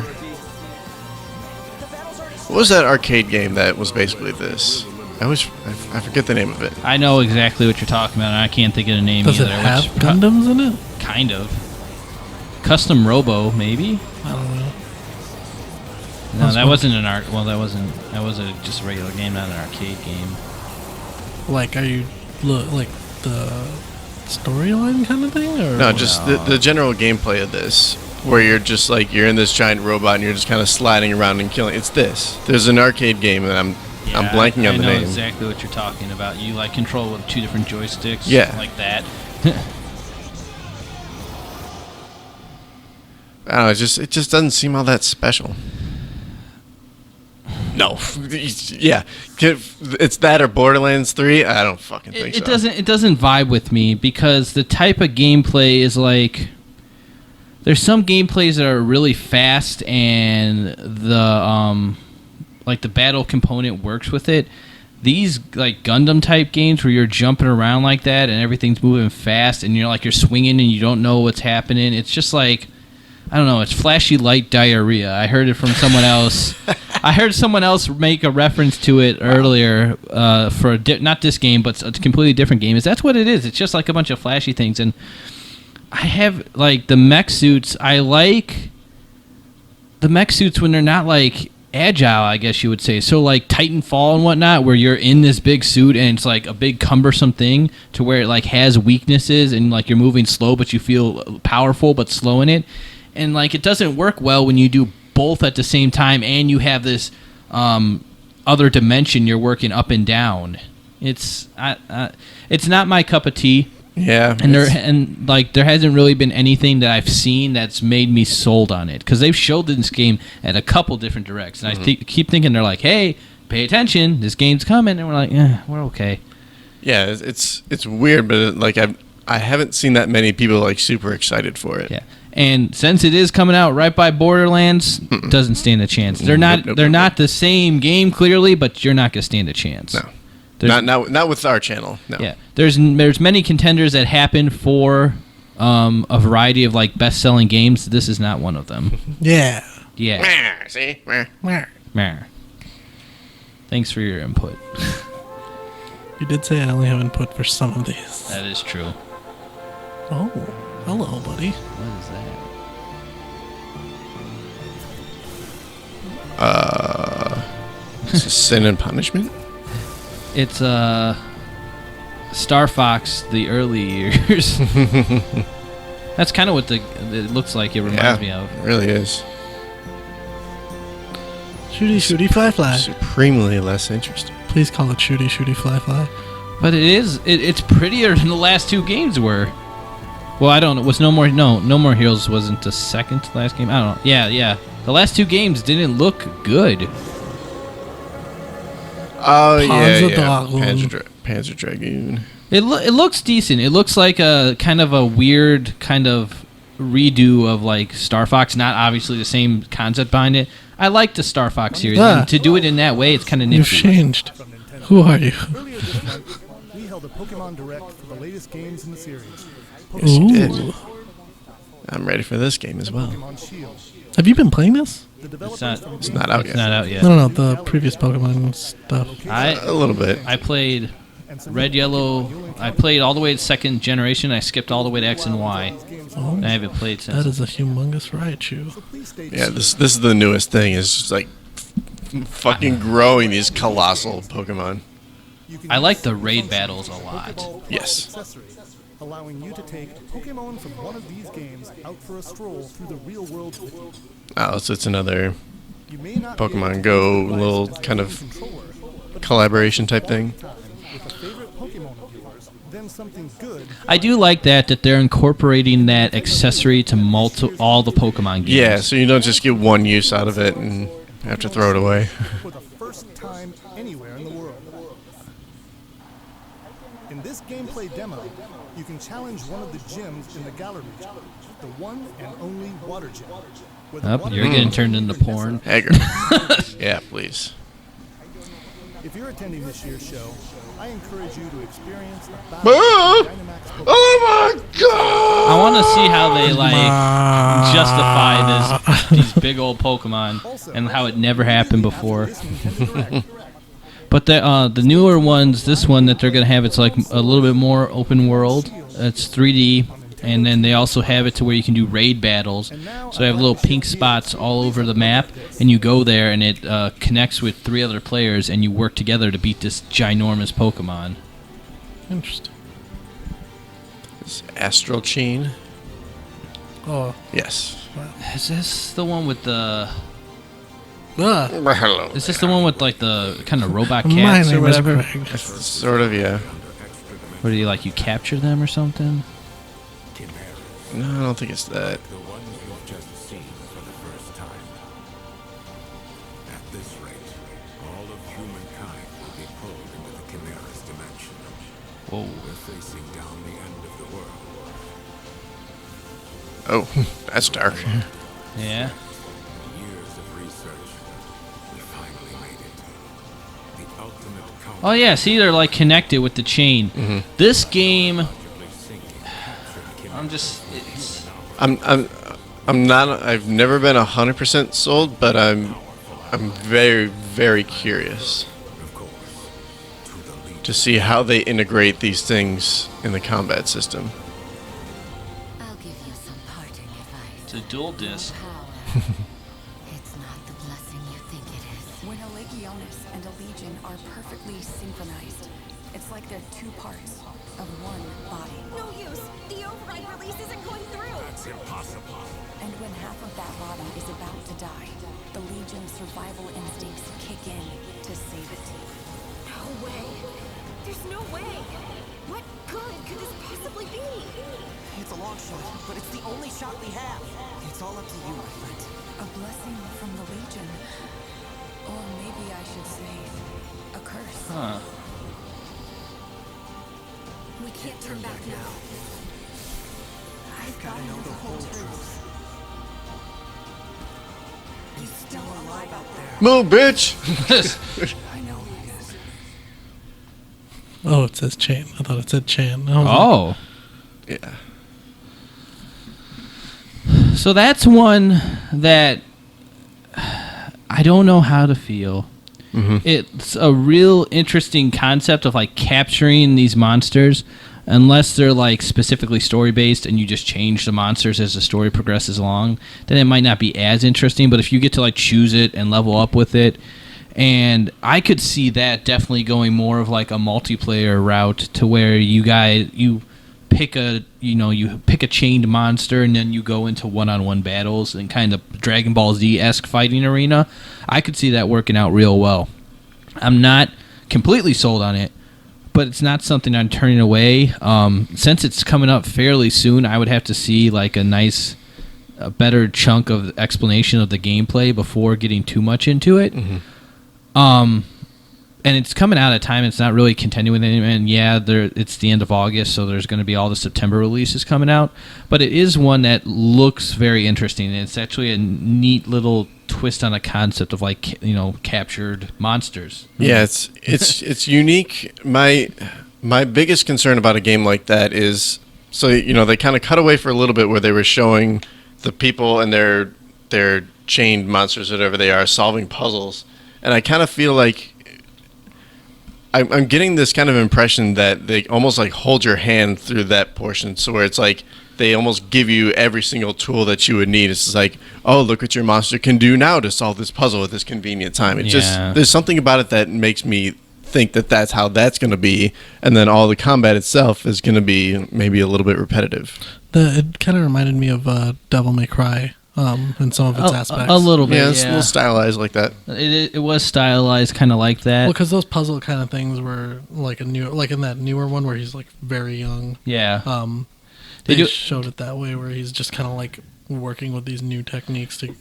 What was that arcade game that was basically this? I forget the name of it. I know exactly what you're talking about, and I can't think of the name Does either. it have Gundams in it? Kind of. Custom Robo, maybe? I don't know. No, that wasn't an art. Well, that wasn't. That was just a regular game, not an arcade game. Like, are you like the storyline kind of thing, or No, just the general gameplay of this, where you're just like you're in this giant robot and you're just kind of sliding around and killing. It's this. There's an arcade game, and I'm blanking on the name. I know exactly what you're talking about. You like control with 2 different joysticks. Yeah, like that. I don't know. It just doesn't seem all that special. No, yeah, it's that or Borderlands 3. I don't fucking think so. It doesn't vibe with me because the type of gameplay is like there's some gameplays that are really fast and the like the battle component works with it. These like Gundam type games where you're jumping around like that and everything's moving fast and you're swinging and you don't know what's happening. It's just like I don't know. It's flashy light diarrhea. I heard it from someone else. I heard someone else make a reference to it earlier for not this game, but a completely different game. That's what it is. It's just like a bunch of flashy things. And I have like the mech suits. I like the mech suits when they're not like agile, I guess you would say. So like Titanfall and whatnot, where you're in this big suit and it's like a big cumbersome thing to where it like has weaknesses and like you're moving slow, but you feel powerful but slow in it. And like it doesn't work well when you do both at the same time and you have this other dimension you're working up and down. It's not my cup of tea. Yeah, and there hasn't really been anything that I've seen that's made me sold on it because they've showed this game at a couple different directs, and I keep thinking they're like, hey, pay attention, this game's coming, and we're like, we're okay. Yeah, it's weird, but like I haven't seen that many people like super excited for it. Yeah. And since it is coming out right by Borderlands, doesn't stand a chance. They're not not the same game clearly, but you're not going to stand a chance. No. Not with our channel. No. Yeah. There's many contenders that happen for a variety of like best-selling games. This is not one of them. Yeah. Yeah. See? Thanks for your input. You did say I only have input for some of these. That is true. Oh. Hello, buddy. What is that? Sin and Punishment? It's Star Fox, the early years. That's kind of what it looks like. It reminds me of. It really is. Shooty, fly, fly. Supremely less interesting. Please call it shooty, fly, fly. But it's prettier than the last two games were. Well, I don't know. Was No More Heroes wasn't the second to last game? I don't know. Yeah. The last two games didn't look good. Oh, yeah. Dragoon. Panzer Dragoon. It looks decent. It looks like a kind of a weird kind of redo of like Star Fox. Not obviously the same concept behind it. I like the Star Fox series. And to do it in that way, it's kind of nifty. You've changed. Who are you? Earlier this month, we held a Pokemon Direct for the latest games in the series. Yes, you did. Ooh. I'm ready for this game as well. Pokemon Shield. Have you been playing this? The developers not- from It's not out It's yet. not out yet. No, the previous Pokemon stuff. A little bit. I played and some Red, Yellow. I played all the way to second generation. I skipped all the way to X and Y. Oh, And I haven't played since. that is a humongous Raichu. please stay Yeah, this is the newest thing. Is just like fucking growing these colossal Pokemon. You can I like use the raid some battles a lot. Pokeball Yes. accessory, allowing you to take Pokemon from one of these games out for a stroll through the real world with you. Oh, so it's another You may not be able Pokemon to Go use the little device as kind your of controller, but collaboration type thing. with a favorite Pokemon of yours, then something good. I do like that they're incorporating that accessory to all the Pokemon games. Yeah, so you don't just get one use out of it and have to throw it away. For the first time anywhere in the world. In this gameplay demo, you can challenge one of the gyms in the Galar region, the one and only Water Gym. where the water You're getting turned into is porn. Hager. Yeah, please. If you're attending this year's show, I encourage you to experience the Ah! battle of Dynamax Pokemon. Oh my god! I want to see how they justify these big old Pokemon and how it never happened before. But the newer ones, this one that they're gonna have, it's like a little bit more open world. It's 3D, and then they also have it to where you can do raid battles. So they have little pink spots all over the map, and you go there, and it connects with 3 other players, and you work together to beat this ginormous Pokemon. Interesting. Is Astral Chain? Oh. Yes. Is this the one with the? Hello. Is this the one with like the kind of robot My cats or name is whatever? Greg. Sort of, yeah. What do you like? You capture them or something? No, I don't think it's that. The ones you've just seen for the first time. At this rate, all of humankind will be pulled into the Chimera's dimension. Whoa. We're facing down the end of the world. Oh, that's dark. Yeah. Years of research. We finally made it. The ultimate count. Oh yeah. See, they're like connected with the chain. This game. I'm just. I'm not. I've never been 100% sold, but I'm very, very curious to see how they integrate these things in the combat system. I'll give you some parting advice. It's a dual disc. Power. It's not the blessing you think it is. When a Legionis and a Legion are perfectly synchronized, it's like they're 2 parts of one body. No use. The override release isn't going through. That's impossible. And when half of that body is about to die, the Legion's survival instincts kick in to save it. No way. There's no way. What good could this possibly be? It's a long shot, but it's the only shot we have. It's all up to you, my friend. A blessing from the Legion. Or maybe I should say, a curse. Huh. We can't turn back now. I've gotta know the whole truth. He's still alive out there. Move, bitch! I know he is. Oh, it says Chan. I thought it said Chan. I was like, Oh. Yeah. So that's one that I don't know how to feel. It's a real interesting concept of like capturing these monsters. unless they're like specifically story based and you just change the monsters as the story progresses along, then it might not be as interesting. But if you get to like choose it and level up with it, and I could see that definitely going more of like a multiplayer route to where you pick a chained monster and then you go into one-on-one battles and kind of Dragon Ball Z-esque fighting arena. I could see that working out real well. I'm not completely sold on it, but it's not something I'm turning away. Since it's coming up fairly soon, I would have to see like a better chunk of the explanation of the gameplay before getting too much into it. Mm-hmm. And it's coming out at a time it's not really contending with anything. And yeah, it's the end of August, so there's going to be all the September releases coming out. But it is one that looks very interesting. And it's actually a neat little twist on a concept of like captured monsters. Yeah, it's unique. My biggest concern about a game like that is they kind of cut away for a little bit where they were showing the people and their chained monsters, whatever they are, solving puzzles, and I kind of feel like I'm getting this kind of impression that they almost like hold your hand through that portion, so where it's like they almost give you every single tool that you would need. It's just like, oh, look what your monster can do now to solve this puzzle at this convenient time. It's just there's something about it that makes me think that that's how that's going to be, and then all the combat itself is going to be maybe a little bit repetitive. It kind of reminded me of Devil May Cry. In some of its aspects. A little bit, it's a little stylized like that. It was stylized kind of like that. Well, because those puzzle kind of things were like in that newer one where he's like very young. Yeah. They showed it that way where he's just kind of like working with these new techniques to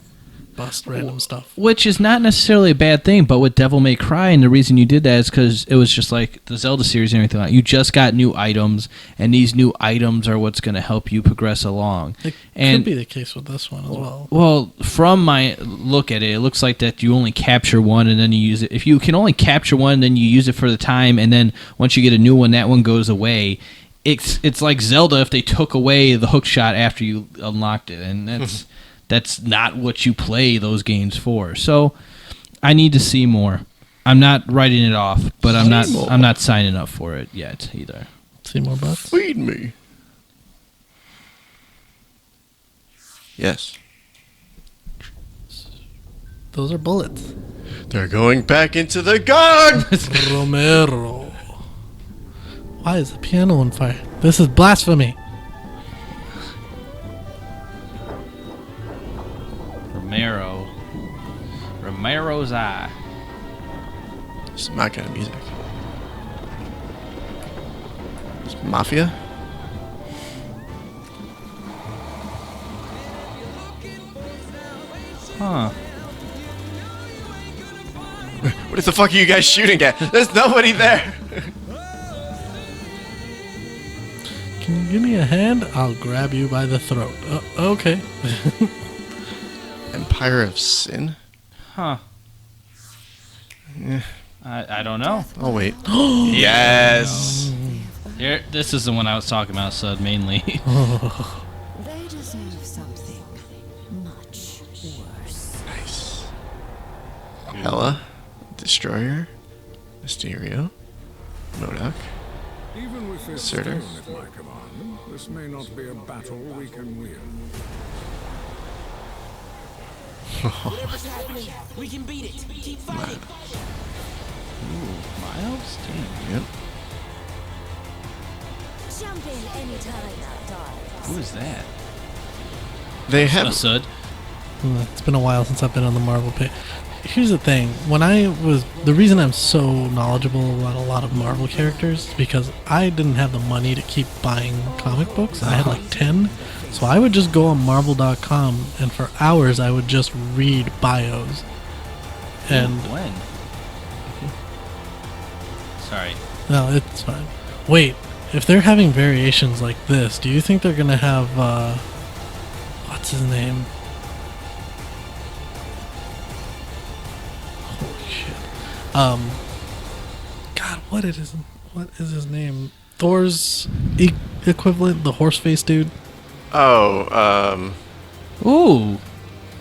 bust random stuff. Which is not necessarily a bad thing, but with Devil May Cry, and the reason you did that is because it was just like the Zelda series and everything like that. You just got new items, and these new items are what's going to help you progress along. It could be the case with this one as well. Well, from my look at it, it looks like that you only capture one and then you use it. If you can only capture one, then you use it for the time, and then once you get a new one, that one goes away. It's like Zelda if they took away the hook shot after you unlocked it, and that's not what you play those games for. So I need to see more. I'm not writing it off, but I'm not signing up for it yet either. See more butts? Feed me. Yes. Those are bullets. They're going back into the gun! Romero. Why is the piano on fire? This is blasphemy. Romero's Eye. This is my kind of music. It's Mafia? Huh. What the fuck are you guys shooting at? There's nobody there! Can you give me a hand? I'll grab you by the throat. Okay. Empire of Sin? Huh. Yeah. I don't know. Oh, wait. Yes! Here, this is the one I was talking about, Sud, mainly. They deserve something much worse. Nice. Hela, Destroyer, Mysterio, MODOK, Even with this Surtur. stone at my command, this may not be a battle we can win. Whatever's happening, we can beat it. Keep fighting. Ooh, Miles? Damn. Yep. Jump in anytime, darling. Who is that? They have... Sud. It's been a while since I've been on the Marvel page. Here's the thing. The reason I'm so knowledgeable about a lot of Marvel characters is because I didn't have the money to keep buying comic books. I had like 10. So I would just go on Marvel.com, and for hours I would just read bios. And when? Sorry. No, it's fine. Wait, if they're having variations like this, do you think they're gonna have what's his name? Holy shit. God, what is his name? Thor's equivalent, the horse face dude. Oh, Ooh.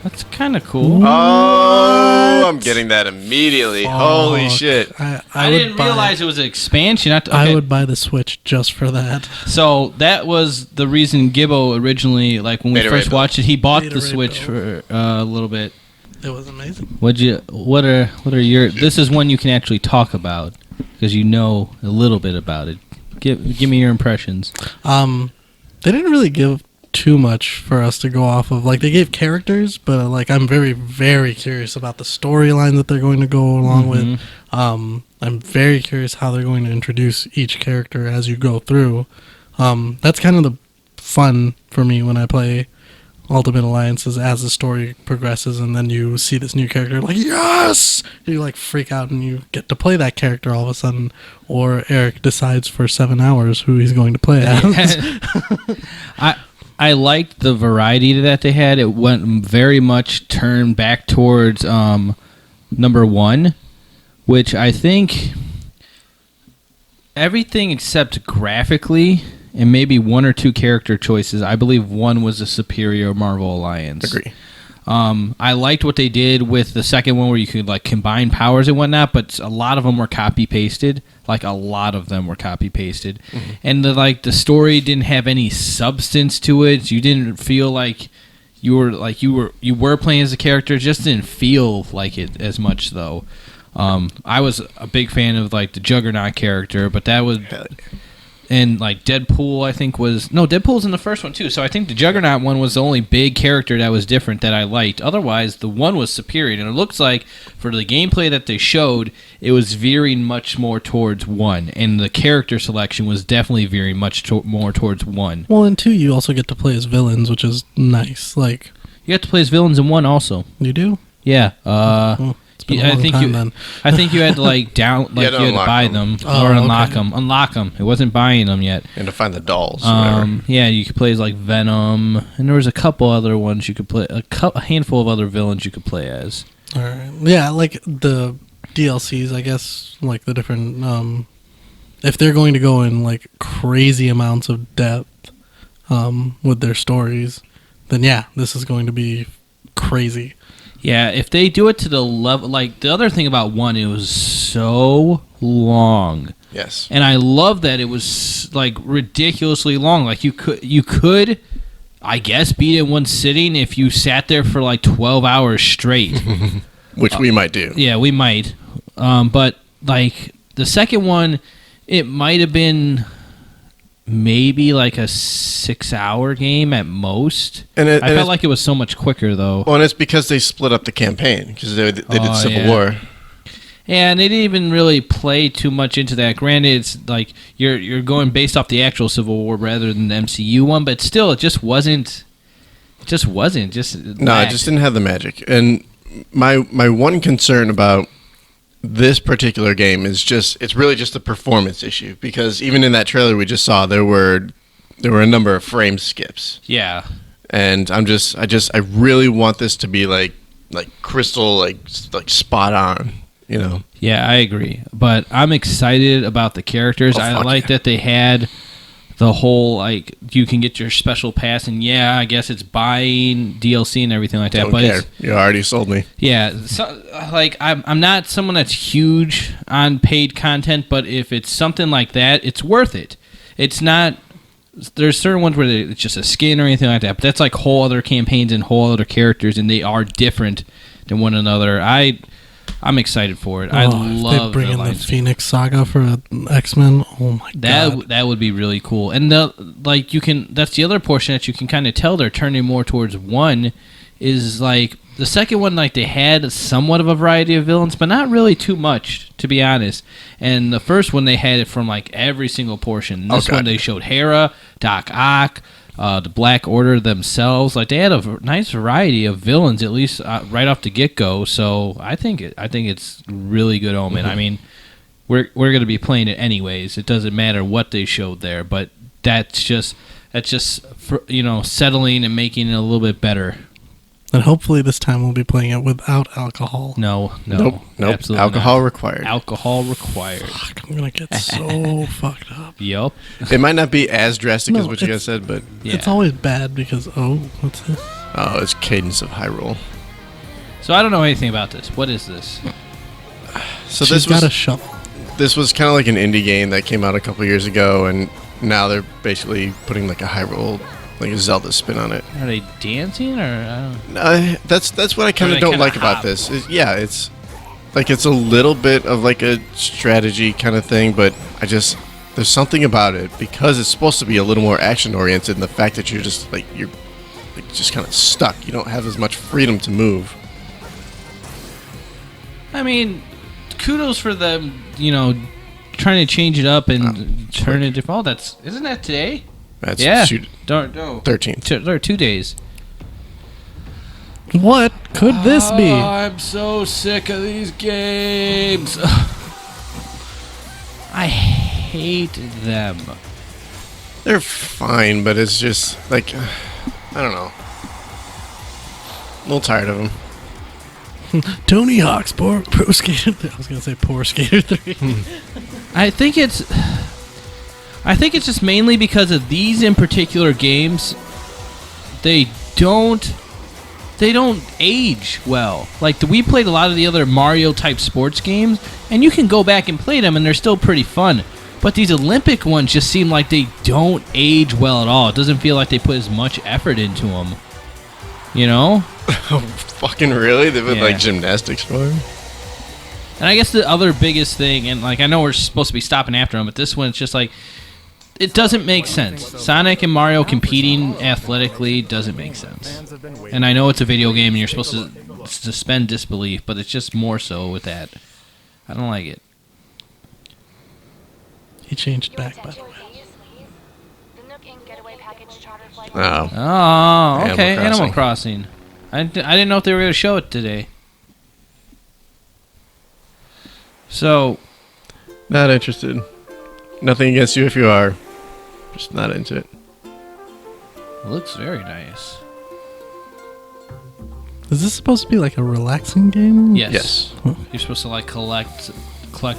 That's kind of cool. Oh, I'm getting that immediately. Holy shit. I didn't realize it was an expansion. I would buy the Switch just for that. So that was the reason Gibbo originally, like when we Beta first Ray watched it, he bought Beta the Ray Switch for a little bit. It was amazing. What are your? This is one you can actually talk about because you know a little bit about it. Give me your impressions. They didn't really give too much for us to go off of. Like, they gave characters, but like I'm very, very curious about the storyline that they're going to go along with. I'm very curious how they're going to introduce each character as you go through. That's kind of the fun for me when I play Ultimate Alliances as the story progresses, and then you see this new character, like, yes! You like freak out and you get to play that character all of a sudden, or Eric decides for 7 hours who he's going to play as. I liked the variety that they had. It went very much turned back towards number 1, which I think everything except graphically and maybe 1 or 2 character choices, I believe 1 was a superior Marvel Alliance. Agree. I liked what they did with the second one where you could like combine powers and whatnot, but a lot of them were copy pasted. Like a lot of them were copy pasted, and the story didn't have any substance to it. You didn't feel like you were playing as a character. It just didn't feel like it as much though. I was a big fan of like the Juggernaut character, but that was. And like Deadpool, I think Deadpool's in the first one too. So I think the Juggernaut one was the only big character that was different that I liked. Otherwise, the one was superior. And it looks like for the gameplay that they showed, it was veering much more towards 1, and the character selection was definitely veering much more towards 1. Well, in 2, you also get to play as villains, which is nice. Like you get to play as villains in 1 also. You do? Yeah. It's been a long time then. I think you had to like you had to buy them or unlock them. Unlock them. It wasn't buying them yet. And to find the dolls. Yeah, you could play as like Venom, and there was a couple other ones you could play. A handful of other villains you could play as. All right. Yeah, like the DLCs, I guess. Like the different. If they're going to go in like crazy amounts of depth, with their stories, then yeah, this is going to be crazy. Yeah, if they do it to the level, like the other thing about 1, it was so long. Yes. And I love that it was like ridiculously long. Like you could, I guess, beat it in one sitting if you sat there for like 12 hours straight. Which we might do. Yeah, we might. But like the second one, it might have been maybe like a 6-hour game at most. I felt like it was so much quicker though. Well, and it's because they split up the campaign because they did Civil War. Yeah, and they didn't even really play too much into that. Granted, it's like you're going based off the actual Civil War rather than the MCU one, but still, it just wasn't. It just didn't have the magic. And my one concern about this particular game is it's really just a performance issue, because even in that trailer we just saw there were a number of frame skips. Yeah. And I really want this to be like crystal like spot on, you know. Yeah, I agree. But I'm excited about the characters. I like that they had the whole like you can get your special pass, and yeah, I guess it's buying DLC and everything like that. Don't but care. You already sold me. Yeah, so, like I'm not someone that's huge on paid content, but if it's something like that, it's worth it. It's not. There's certain ones where it's just a skin or anything like that, but that's like whole other campaigns and whole other characters, and they are different than one another. I'm excited for it. I love they bring in the Phoenix Saga for X-Men. Oh my god, that would be really cool. And that's the other portion that you can kind of tell they're turning more towards 1 is like the second one, like they had somewhat of a variety of villains, but not really too much, to be honest. And the first one they had it from like every single portion. This one they showed Hera, Doc Ock, the Black Order themselves. Like they had a nice variety of villains, at least right off the get go. So I think it's really good omen. Mm-hmm. I mean, we're going to be playing it anyways. It doesn't matter what they showed there, but that's just settling and making it a little bit better. And hopefully this time we'll be playing it without alcohol. Nope. Absolutely alcohol not. Required. Alcohol required. Fuck, I'm gonna get so fucked up. Yep. It might not be as drastic as what you guys said, but it's always bad because what's this? Oh, it's Cadence of Hyrule. So I don't know anything about this. What is this? So She's got a shovel. This was kind of like an indie game that came out a couple years ago, and now they're basically putting like a Hyrule, like a Zelda spin on it. Are they dancing or? I don't... That's what I kind Or of they don't kinda like about hop. this. It's like it's a little bit of like a strategy kind of thing, but there's something about it because it's supposed to be a little more action oriented, and the fact that you're just kind of stuck. You don't have as much freedom to move. I mean, kudos for them, trying to change it up and turn it different. Oh, isn't that today? That's yeah. shoot, No. 13th. There are 2 days. What could this be? I'm so sick of these games. I hate them. They're fine, but it's just like I don't know. A little tired of them. Tony Hawk's Pro Skater 3. I was going to say Poor Skater 3. I think it's just mainly because of these in particular games. They don't age well. Like we played a lot of the other Mario type sports games, and you can go back and play them, and they're still pretty fun. But these Olympic ones just seem like they don't age well at all. It doesn't feel like they put as much effort into them. Oh, fucking really? They put Yeah. like gymnastics for him? And I guess the other biggest thing, and like I know we're supposed to be stopping after them, but this one it's just like it doesn't make sense. Sonic and Mario competing athletically doesn't make sense. And I know it's a video game and you're supposed to suspend disbelief, but it's just more so with that. I don't like it. He changed back, by the way. Oh. Okay. Animal Crossing. I didn't know if they were going to show it today. So. Not interested. Nothing against you if you are. Just not into it. Looks very nice. Is this supposed to be like a relaxing game? Yes. You're supposed to like collect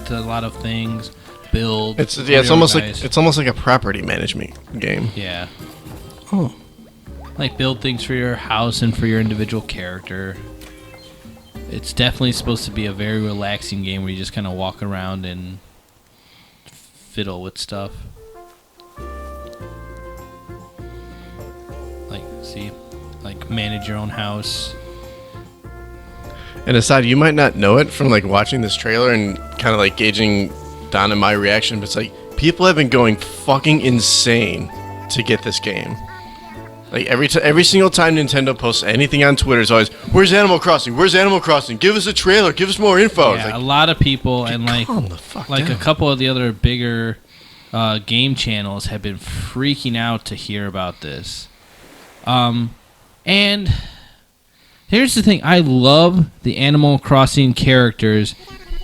a lot of things, build. It's almost like a property management game. Yeah. Oh. Like build things for your house and for your individual character. It's definitely supposed to be a very relaxing game where you just kind of walk around and fiddle with stuff. Like manage your own house. And aside, you might not know it from like watching this trailer and kind of like gauging Don and my reaction, but it's like people have been going fucking insane to get this game. Like every single time Nintendo posts anything on Twitter, it's always, "Where's Animal Crossing? Where's Animal Crossing? Give us a trailer. Give us more info." Yeah, It's like, a lot of people and like calm the fuck a down. couple of the other bigger game channels have been freaking out to hear about this. And here's the thing: I love the Animal Crossing characters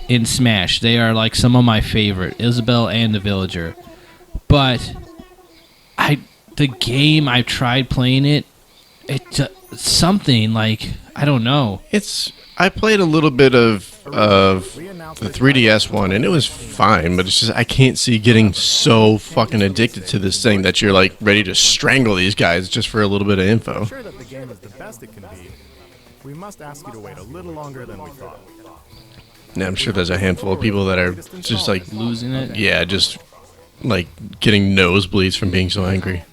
in Smash. They are like some of my favorite, Isabelle and the Villager. But the game, I tried playing it. It's something like I don't know. I played a little bit of the 3DS one, and it was fine, but it's just I can't see getting so fucking addicted to this thing that you're like ready to strangle these guys just for a little bit of info. To ensure that the game is the best it can be, we must ask you to wait a little longer than we thought. Yeah, I'm sure there's a handful of people that are just like losing it. Yeah, just like getting nosebleeds from being so angry.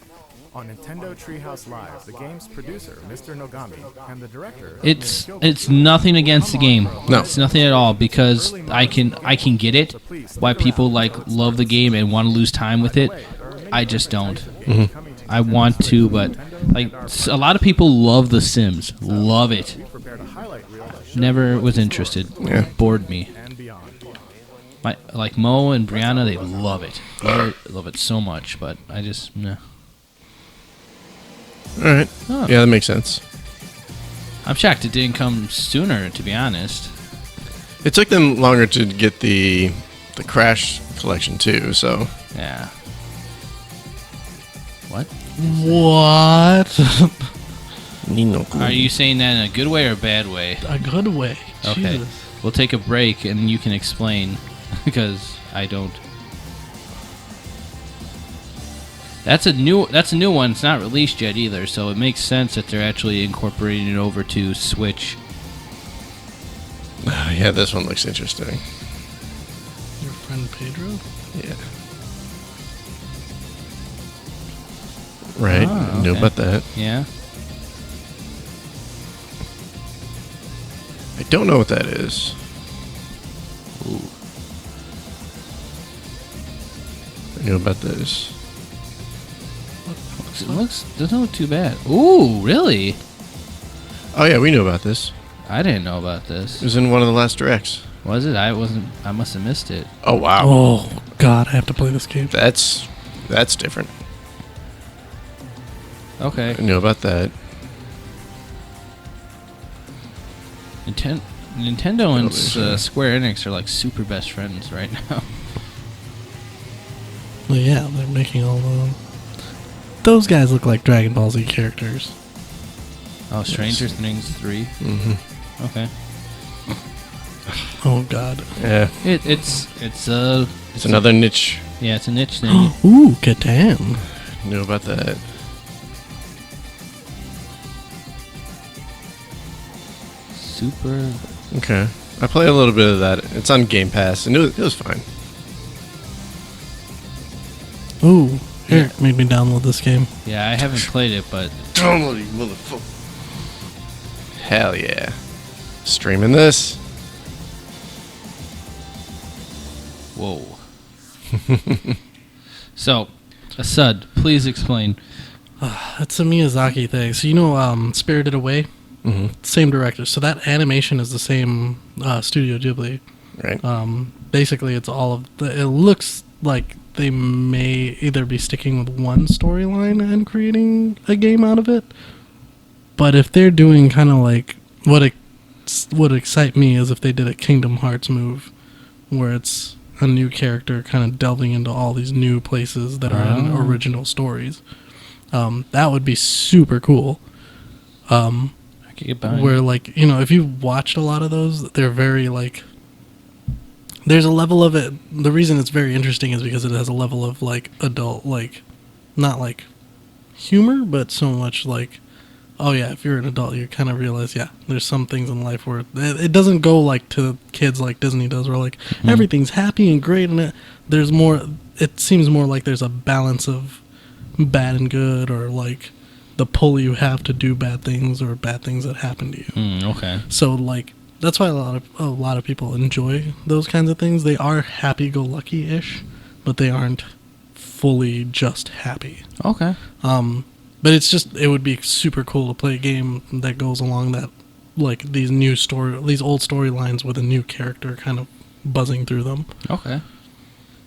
On Nintendo Treehouse Live, the game's producer, Mr. Nogami, and the director. It's nothing against the game. No, it's nothing at all because I can get it. Why people like love the game and want to lose time with it. I just don't. I want to, but like a lot of people love The Sims. Love it. Never was interested. Yeah. Bored me. Like Mo and Brianna, they love it. Love it so much, but I just nah. All right. Oh. Yeah, that makes sense. I'm shocked it didn't come sooner, to be honest. It took them longer to get the Crash collection too, so. Yeah. What? What? Are you saying that in a good way or a bad way? A good way. Okay. Jesus. We'll take a break and you can explain because I don't. That's a new one. It's not released yet either, so it makes sense that they're actually incorporating it over to Switch. Oh, yeah, this one looks interesting. Your friend Pedro? Yeah. Right. Oh, Knew okay. about that. Yeah. I don't know what that is. Ooh. I knew about this. Doesn't look too bad. Ooh, really? Oh yeah, we knew about this. I didn't know about this. It was in one of the last directs. Was it? I must have missed it. Oh wow. Oh God, I have to play this game. That's different. Okay. I knew about that. Nintendo and Square Enix are like super best friends right now. Well, yeah, they're making all the. Those guys look like Dragon Ball Z characters. Oh, Stranger Things 3. Mm-hmm. Okay. Oh God. Yeah. It's another niche. Yeah, it's a niche thing. Ooh, Catan. Knew about that. Super. Okay. I played a little bit of that. It's on Game Pass, and it was fine. Ooh, Eric made me download this game. Yeah, I haven't played it, but Download, you motherfucker. Hell yeah. Streaming this. whoa. So, Asud, please explain. It's a Miyazaki thing. So you know, Spirited Away, same director. So that animation is the same Studio Ghibli. Right. Basically, it's all of the. It looks like they may either be sticking with one storyline and creating a game out of it, but if they're doing kind of like what would excite me is if they did a Kingdom Hearts move, where it's a new character kind of delving into all these new places that are in original stories. That would be super cool. I could get behind. Where, like, you know, if you've watched a lot of those, they're very, like, there's a level of it. The reason it's very interesting is because it has a level of, like, adult, like, not like humor, but so much like, oh yeah, if you're an adult, you kind of realize, yeah, there's some things in life where it doesn't go like to kids like Disney does, where like everything's happy and great, and there's more. It seems more like there's a balance of bad and good, or like the pull you have to do bad things or bad things that happen to you. Okay. So like that's why a lot of people enjoy those kinds of things. They are happy-go-lucky-ish, but they aren't fully just happy. Okay. But it's just, it would be super cool to play a game that goes along that, like these old storylines with a new character kind of buzzing through them. Okay.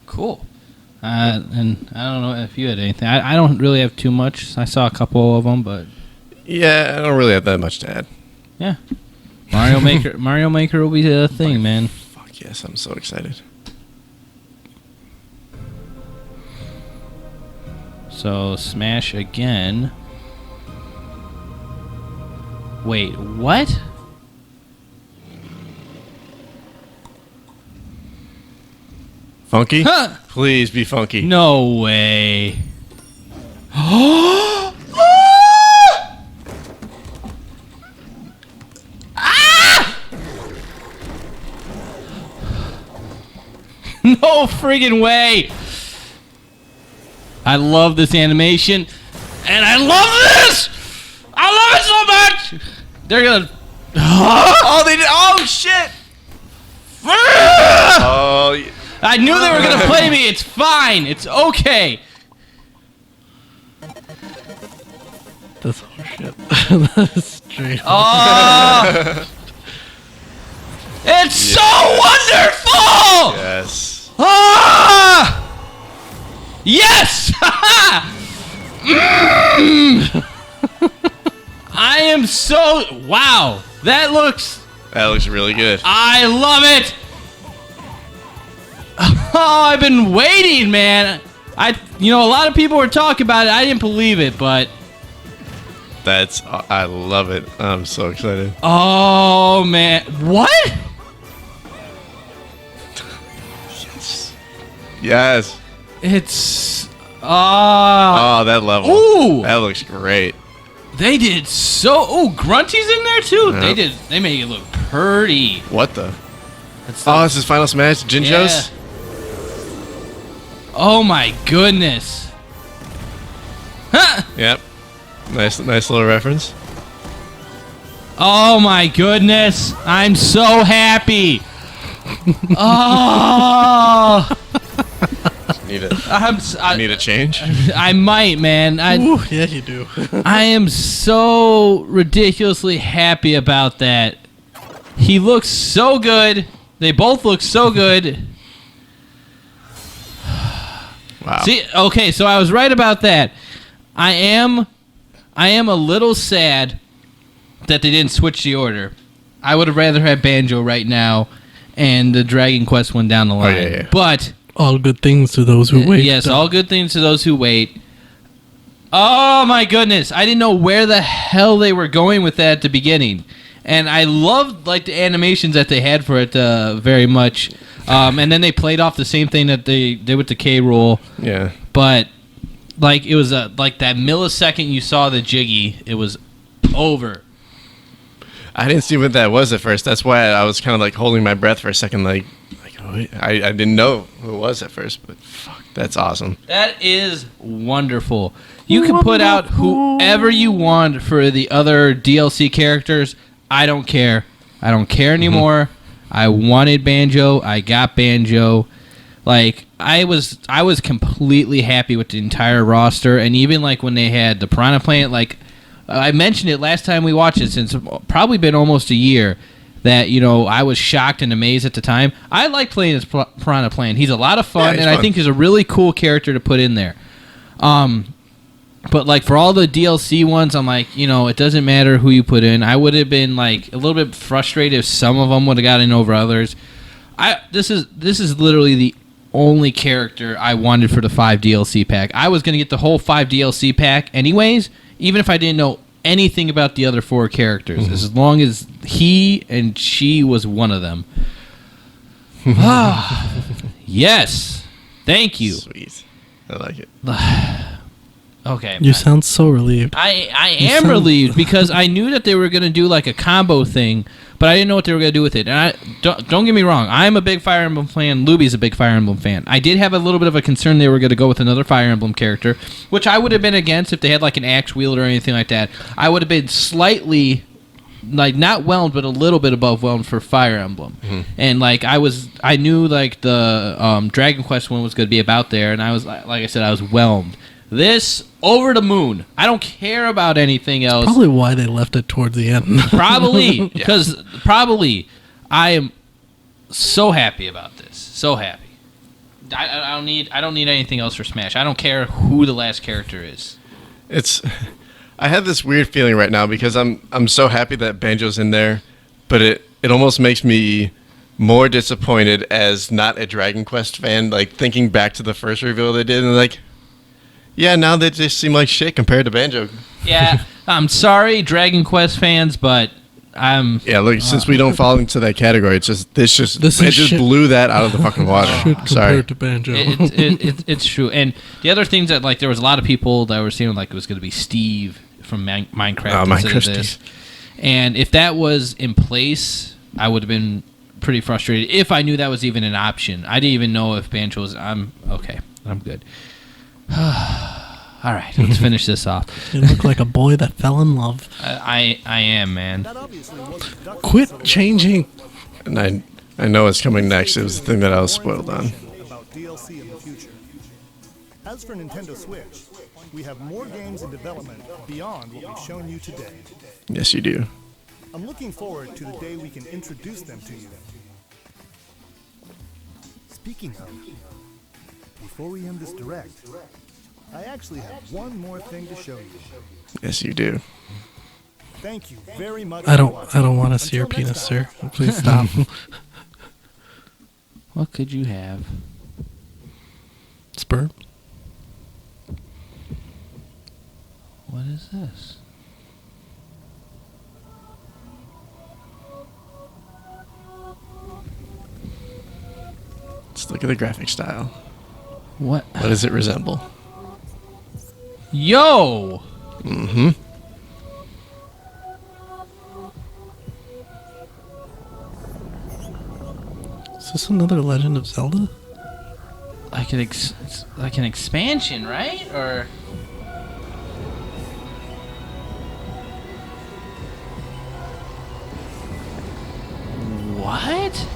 Cool. And I don't know if you had anything. I don't really have too much. I saw a couple of them, but Yeah, I don't really have that much to add. yeah. Mario Maker will be a thing, man. Fuck yes, I'm so excited. So Smash again. Wait, what? Funky? Huh. Please be funky. No way. No friggin' way. I love this animation, and I love this. I love it so much. They're gonna. Oh, they did. Oh, shit. Oh, yeah. I knew they were gonna play me. It's fine. It's okay. That's horseshit. That is straight. Oh, it's so wonderful. Yes. Ah! Yes! I am so... Wow. That looks really good. I love it. Oh, I've been waiting, man. A lot of people were talking about it. I didn't believe it, but... I love it. I'm so excited. Oh, man. What? Yes. It's... Oh, that level. Ooh. That looks great. They did so... Oh, Grunty's in there, too. Yep. They made it look pretty. What the? It's Oh, it's his final smash, Jinjo's? Yeah. Oh my goodness. Huh! Yep. Nice little reference. Oh my goodness. I'm so happy. Oh. Need a change? I might, man. Ooh, yeah, you do. I am so ridiculously happy about that. He looks so good. They both look so good. Wow. See, okay, so I was right about that. I am a little sad that they didn't switch the order. I would have rather had Banjo right now and the Dragon Quest one down the line. yeah. But all good things to those who wait. yes, all good things to those who wait. Oh my goodness, I didn't know where the hell they were going with that at the beginning. And I loved like the animations that they had for it very much. And then they played off the same thing that they did with the K roll. Yeah. But like it was like that millisecond you saw the Jiggy, it was over. I didn't see what that was at first. That's why I was kind of like holding my breath for a second. Like I didn't know who it was at first, but fuck, that's awesome. That is wonderful. You can put out whoever you want for the other DLC characters. I don't care. I don't care anymore. I wanted Banjo. I got Banjo. Like I was completely happy with the entire roster, and even like when they had the Piranha Plant, like I mentioned it last time we watched it, since it's probably been almost a year, that I was shocked and amazed at the time. I like playing as Piranha Plant. He's a lot of fun, and I think he's a really cool character to put in there. But like for all the DLC ones, I'm like, it doesn't matter who you put in. I would have been like a little bit frustrated if some of them would have gotten over others. This is literally the only character I wanted for the 5 DLC pack. I was going to get the whole 5 DLC pack anyways, even if I didn't know anything about the other 4 characters, as long as he and she was one of them. Yes. Thank you. Sweet. I like it. Okay. You sound so relieved. I am relieved because I knew that they were going to do like a combo thing, but I didn't know what they were going to do with it. And don't get me wrong, I'm a big Fire Emblem fan. Luby's a big Fire Emblem fan. I did have a little bit of a concern they were going to go with another Fire Emblem character, which I would have been against if they had like an axe wielder or anything like that. I would have been slightly, like, not whelmed, but a little bit above whelmed for Fire Emblem. And like I knew like the Dragon Quest one was going to be about there, and I was like I said, I was whelmed. This, over the moon. I don't care about anything else. Probably why they left it towards the end. Probably, because I am so happy about this. So happy. I don't need anything else for Smash. I don't care who the last character is. I have this weird feeling right now because I'm so happy that Banjo's in there, but it almost makes me more disappointed as not a Dragon Quest fan, like thinking back to the first reveal they did and like, yeah, now they just seem like shit compared to Banjo. Yeah, I'm sorry, Dragon Quest fans, but Yeah, look, since we don't fall into that category, it just shit. blew that out of the fucking water. Sorry. To Banjo. It's true. And the other things that, like, there was a lot of people that were saying like it was going to be Steve from Minecraft. Minecraft this. And if that was in place, I would have been pretty frustrated if I knew that was even an option. I didn't even know if Banjo was. I'm good. All right, let's finish this off. You look like a boy that fell in love. I am, man. Quit changing. And I know what's coming next. It was the thing that I was spoiled on. About DLC in the future. As for Nintendo Switch, we have more games in development beyond what we've shown you today. Yes, you do. I'm looking forward to the day we can introduce them to you. Speaking of, before we end this direct, I actually have one more thing to show you. Yes, you do. Thank you very much. I don't want to see your penis, sir. Please stop. What could you have? Sperm. What is this? Let's look at the graphic style. What does it resemble? Yo! Is this another Legend of Zelda? Like an expansion, right? Or what?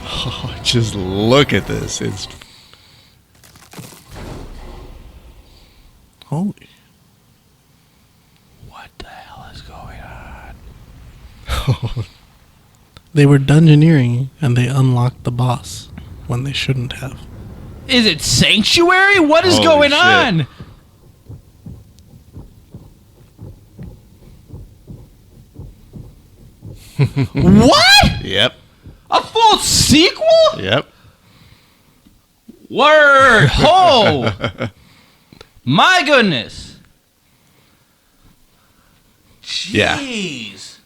Oh, just look at this. It's Holy. What the hell is going on? They were dungeoneering and they unlocked the boss when they shouldn't have. Is it Sanctuary? What is Holy going shit. on? What? Yep. A full sequel? Yep. Word! Oh! My goodness! Yeah. Jeez!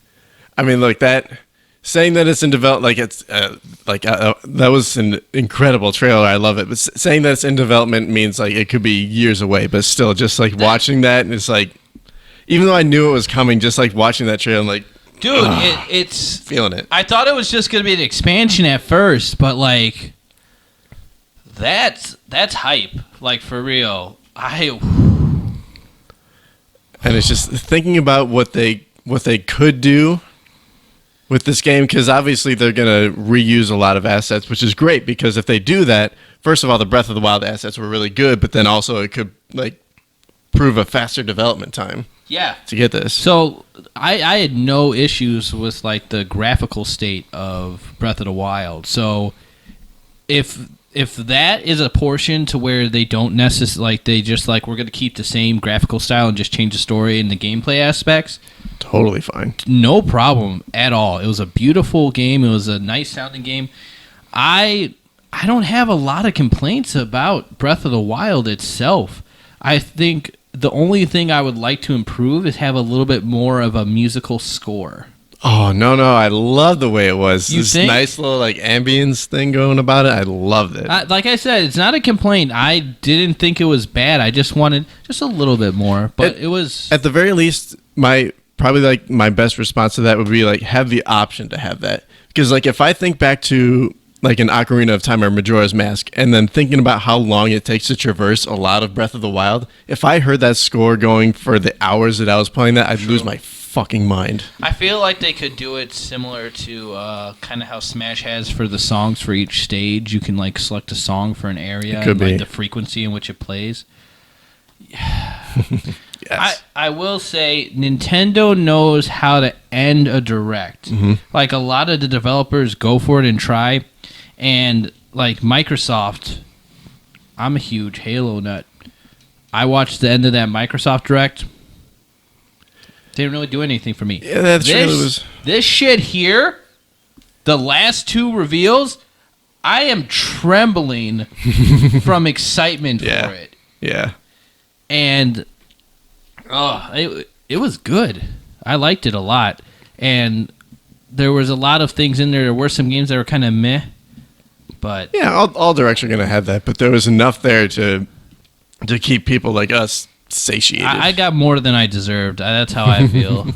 I mean, look, that saying that it's in development, like it's that was an incredible trailer. I love it. But saying that it's in development means like it could be years away. But still, just like watching that, and it's like, even though I knew it was coming, just like watching that trailer, I'm like, Dude, it's feeling it. I thought it was just gonna be an expansion at first, but like that's hype. Like for real. And it's just thinking about what they could do with this game, because obviously they're going to reuse a lot of assets, which is great, because if they do that, first of all, the Breath of the Wild assets were really good, but then also it could like prove a faster development time. Yeah. To get this. So I had no issues with like the graphical state of Breath of the Wild. So if that is a portion to where they don't necessarily like, they just like, we're going to keep the same graphical style and just change the story and the gameplay aspects, totally fine. No problem at all. It was a beautiful game. It was a nice sounding game. I don't have a lot of complaints about Breath of the Wild itself. I think the only thing I would like to improve is have a little bit more of a musical score. Oh, no, I love the way it was. You this think? nice little like ambience thing going about it. I loved it. Like I said, it's not a complaint. I didn't think it was bad. I just wanted just a little bit more. But it was... At the very least, my best response to that would be like, have the option to have that. Because like if I think back to like an Ocarina of Time or Majora's Mask, and then thinking about how long it takes to traverse a lot of Breath of the Wild, if I heard that score going for the hours that I was playing that, I'd lose my fucking mind. I feel like they could do it similar to kind of how Smash has for the songs for each stage. You can like select a song for an area It could and like be. the frequency in which it plays. Yes. I will say Nintendo knows how to end a direct. Mhm. Like a lot of the developers go for it and try, and like Microsoft, I'm a huge Halo nut. I watched the end of that Microsoft direct. Didn't really do anything for me. Yeah, that's really was. This shit here, the last two reveals, I am trembling from excitement for it. Yeah. And it was good. I liked it a lot. And there was a lot of things in there. There were some games that were kind of meh. But Yeah, all directs are going to have that, but there was enough there to keep people like us satiated. I got more than I deserved. That's how I feel.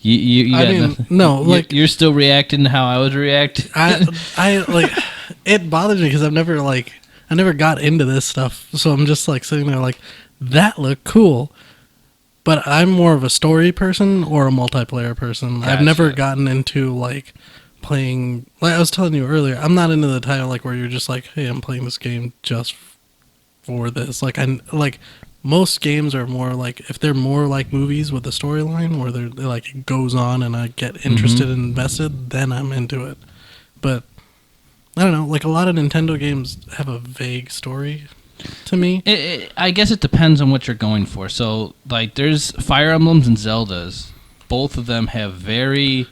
You I got mean, nothing? no, like- you're still reacting to how I was reacting. I like it bothers me because I never got into this stuff, so I'm just like sitting there like that looked cool, but I'm more of a story person or a multiplayer person. I've never gotten into like playing. Like I was telling you earlier, I'm not into the title like where you're just like, hey, I'm playing this game just for this. Like most games are more like, if they're more like movies with a storyline where they're like it goes on and I get interested and invested, then I'm into it. But I don't know, like a lot of Nintendo games have a vague story to me. I guess it depends on what you're going for. So like there's Fire Emblems and Zeldas. Both of them have very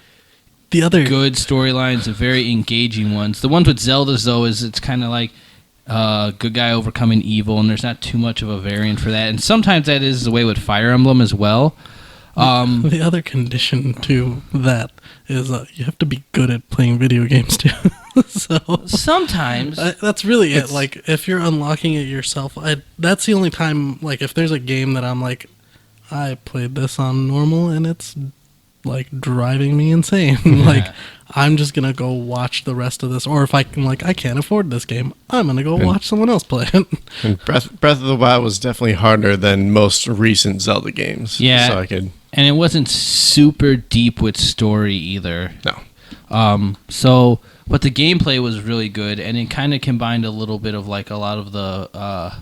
good storylines and very engaging ones. The ones with Zeldas though is it's kind of like good guy overcoming evil, and there's not too much of a variant for that. And sometimes that is the way with Fire Emblem as well. The other condition to that is you have to be good at playing video games too. So sometimes that's really it. Like if you're unlocking it yourself, that's the only time. Like if there's a game that I'm like, I played this on normal and it's like driving me insane. Like, I'm just gonna go watch the rest of this, or if I can, like, I can't afford this game, I'm gonna go watch someone else play it. And Breath of the Wild was definitely harder than most recent Zelda games. Yeah, so I could. And it wasn't super deep with story either. No. But the gameplay was really good, and it kind of combined a little bit of like a lot of the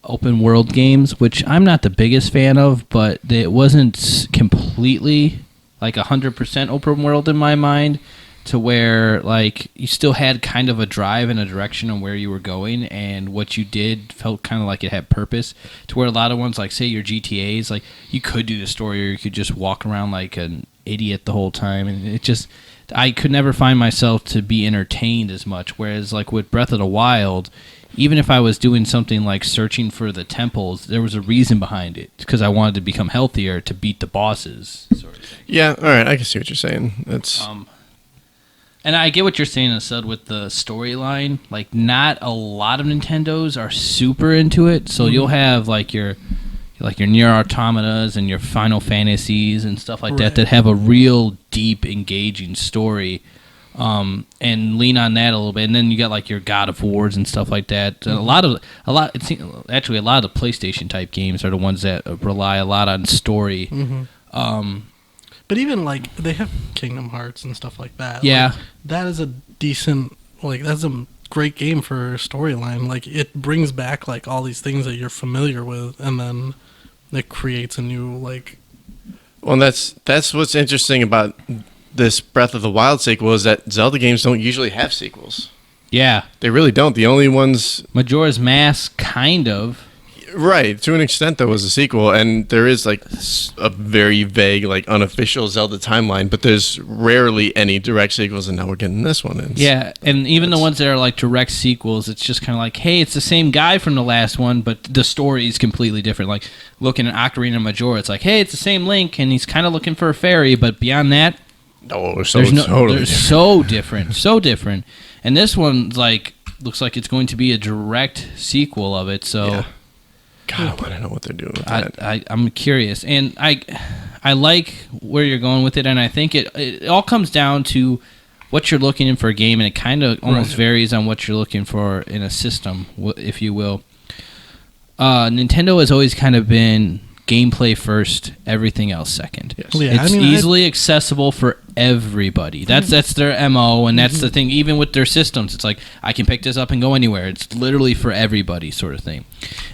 open world games, which I'm not the biggest fan of, but it wasn't completely like 100% open world in my mind, to where like you still had kind of a drive and a direction on where you were going, and what you did felt kind of like it had purpose, to where a lot of ones, like say your GTAs, like you could do the story or you could just walk around like an idiot the whole time, and it just, I could never find myself to be entertained as much. Whereas like with Breath of the Wild, even if I was doing something like searching for the temples, there was a reason behind it, because I wanted to become healthier to beat the bosses. Sort of thing. Yeah, all right, I can see what you're saying. That's and I get what you're saying, Asad, with the storyline. Like, not a lot of Nintendos are super into it, so you'll have like your Nier Automatas and your Final Fantasies and stuff like that have a real deep, engaging story, and lean on that a little bit. And then you got like your God of Wars and stuff like that. A lot of the PlayStation type games are the ones that rely a lot on story. But even like they have Kingdom Hearts and stuff like that. Yeah, like, that is a decent, like, that's a great game for storyline. Like, it brings back like all these things that you're familiar with, and then it creates a new like. Well, that's what's interesting about this Breath of the Wild sequel, is that Zelda games don't usually have sequels. Yeah, they really don't. The only ones, Majora's Mask, kind of. Right, to an extent, there was a sequel, and there is like a very vague, like unofficial Zelda timeline, but there's rarely any direct sequels, and now we're getting this one. Yeah, and even the ones that are like direct sequels, it's just kind of like, hey, it's the same guy from the last one, but the story is completely different. Like, looking at Ocarina of Majora, it's like, hey, it's the same Link, and he's kind of looking for a fairy, but beyond that, they're so different. And this one's like, looks like it's going to be a direct sequel of it, so... Yeah. God, I want to know what they're doing with that. I'm curious, and I like where you're going with it, and I think it all comes down to what you're looking in for a game, and it kind of almost varies on what you're looking for in a system, if you will. Nintendo has always kind of been gameplay first, everything else second. Yes. Yeah, it's easily accessible for everybody. That's their MO, and that's the thing. Even with their systems, it's like, I can pick this up and go anywhere. It's literally for everybody, sort of thing.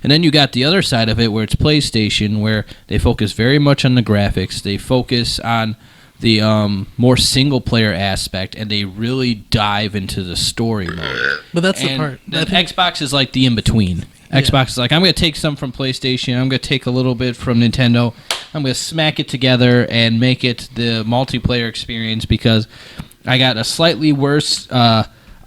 And then you got the other side of it, where it's PlayStation, where they focus very much on the graphics. They focus on the more single player aspect, and they really dive into the story mode. But that's the part. Xbox is like the in between. Xbox is like, I'm going to take some from PlayStation, I'm going to take a little bit from Nintendo, I'm going to smack it together and make it the multiplayer experience, because I got a slightly worse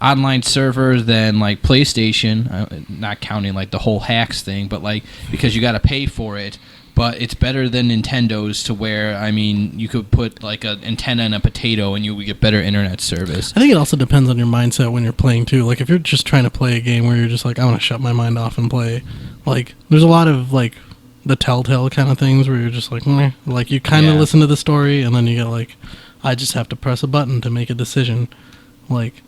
online server than like PlayStation, not counting like the whole hacks thing, but like, because you got to pay for it. But it's better than Nintendo's, to where, I mean, you could put like an antenna and a potato and you would get better internet service. I think it also depends on your mindset when you're playing too. Like, if you're just trying to play a game where you're just like, I want to shut my mind off and play, like, there's a lot of like the Telltale kind of things where you're just like, meh. Like, you kind of listen to the story, and then you get like, I just have to press a button to make a decision, like,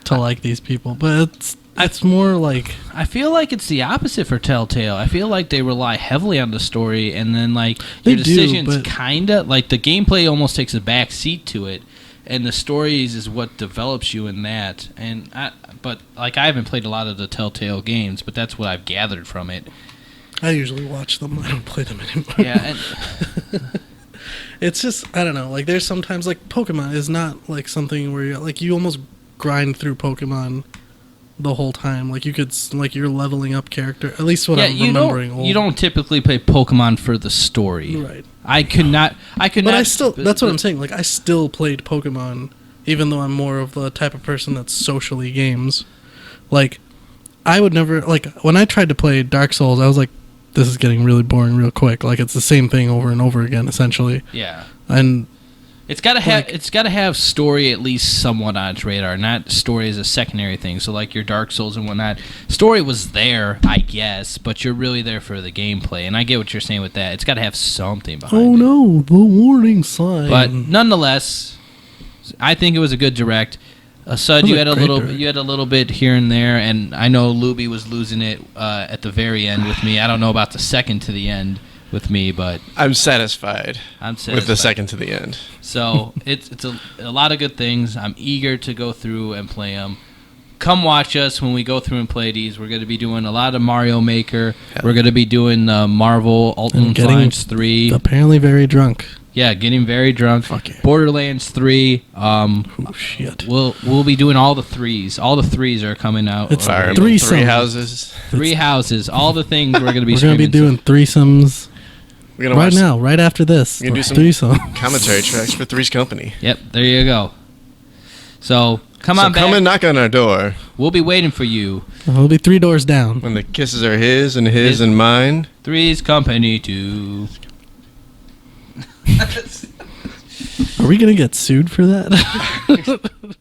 to like these people. But it's more like, I feel like it's the opposite for Telltale. I feel like they rely heavily on the story, and then like your decisions kinda like the gameplay almost takes a back seat to it, and the stories is what develops you in that. And but like, I haven't played a lot of the Telltale games, but that's what I've gathered from it. I usually watch them. I don't play them anymore. Yeah, and it's just, I don't know. Like, there's sometimes like Pokemon is not like something where you almost grind through Pokemon the whole time. Like, you could, like, you're leveling up character, at least what I'm remembering. You don't typically play Pokemon for the story, right? I could not. But I still, that's what I'm saying. Like, I still played Pokemon, even though I'm more of the type of person that socially games. Like, I would never, like, when I tried to play Dark Souls, I was like, this is getting really boring real quick. Like, it's the same thing over and over again, essentially. Yeah. And It's gotta have story at least somewhat on its radar, not story as a secondary thing. So like your Dark Souls and whatnot, story was there, I guess, but you're really there for the gameplay. And I get what you're saying with that. It's gotta have something behind it. Oh no, the warning sign. But nonetheless, I think it was a good direct. Sud, you had a little bit here and there, and I know Luby was losing it at the very end with me. I don't know about the second to the end with me, but I'm satisfied. With the second to the end. So it's a lot of good things. I'm eager to go through and play them. Come watch us when we go through and play these. We're going to be doing a lot of Mario Maker. We're going to be doing Marvel Ultimate Alliance 3. Apparently very drunk. Yeah, getting very drunk. Borderlands 3. Oh shit. We'll be doing all the threes. All the threes are coming out. It's three houses. Three houses. All the things we're going to be. We're going to be doing threesomes. We're gonna right now, right after this. We're gonna do some commentary tracks for Three's Company. Yep, there you go. So come on back. Come and knock on our door. We'll be waiting for you. We'll be 3 doors down. When the kisses are his and mine. Three's Company 2. Are we gonna get sued for that?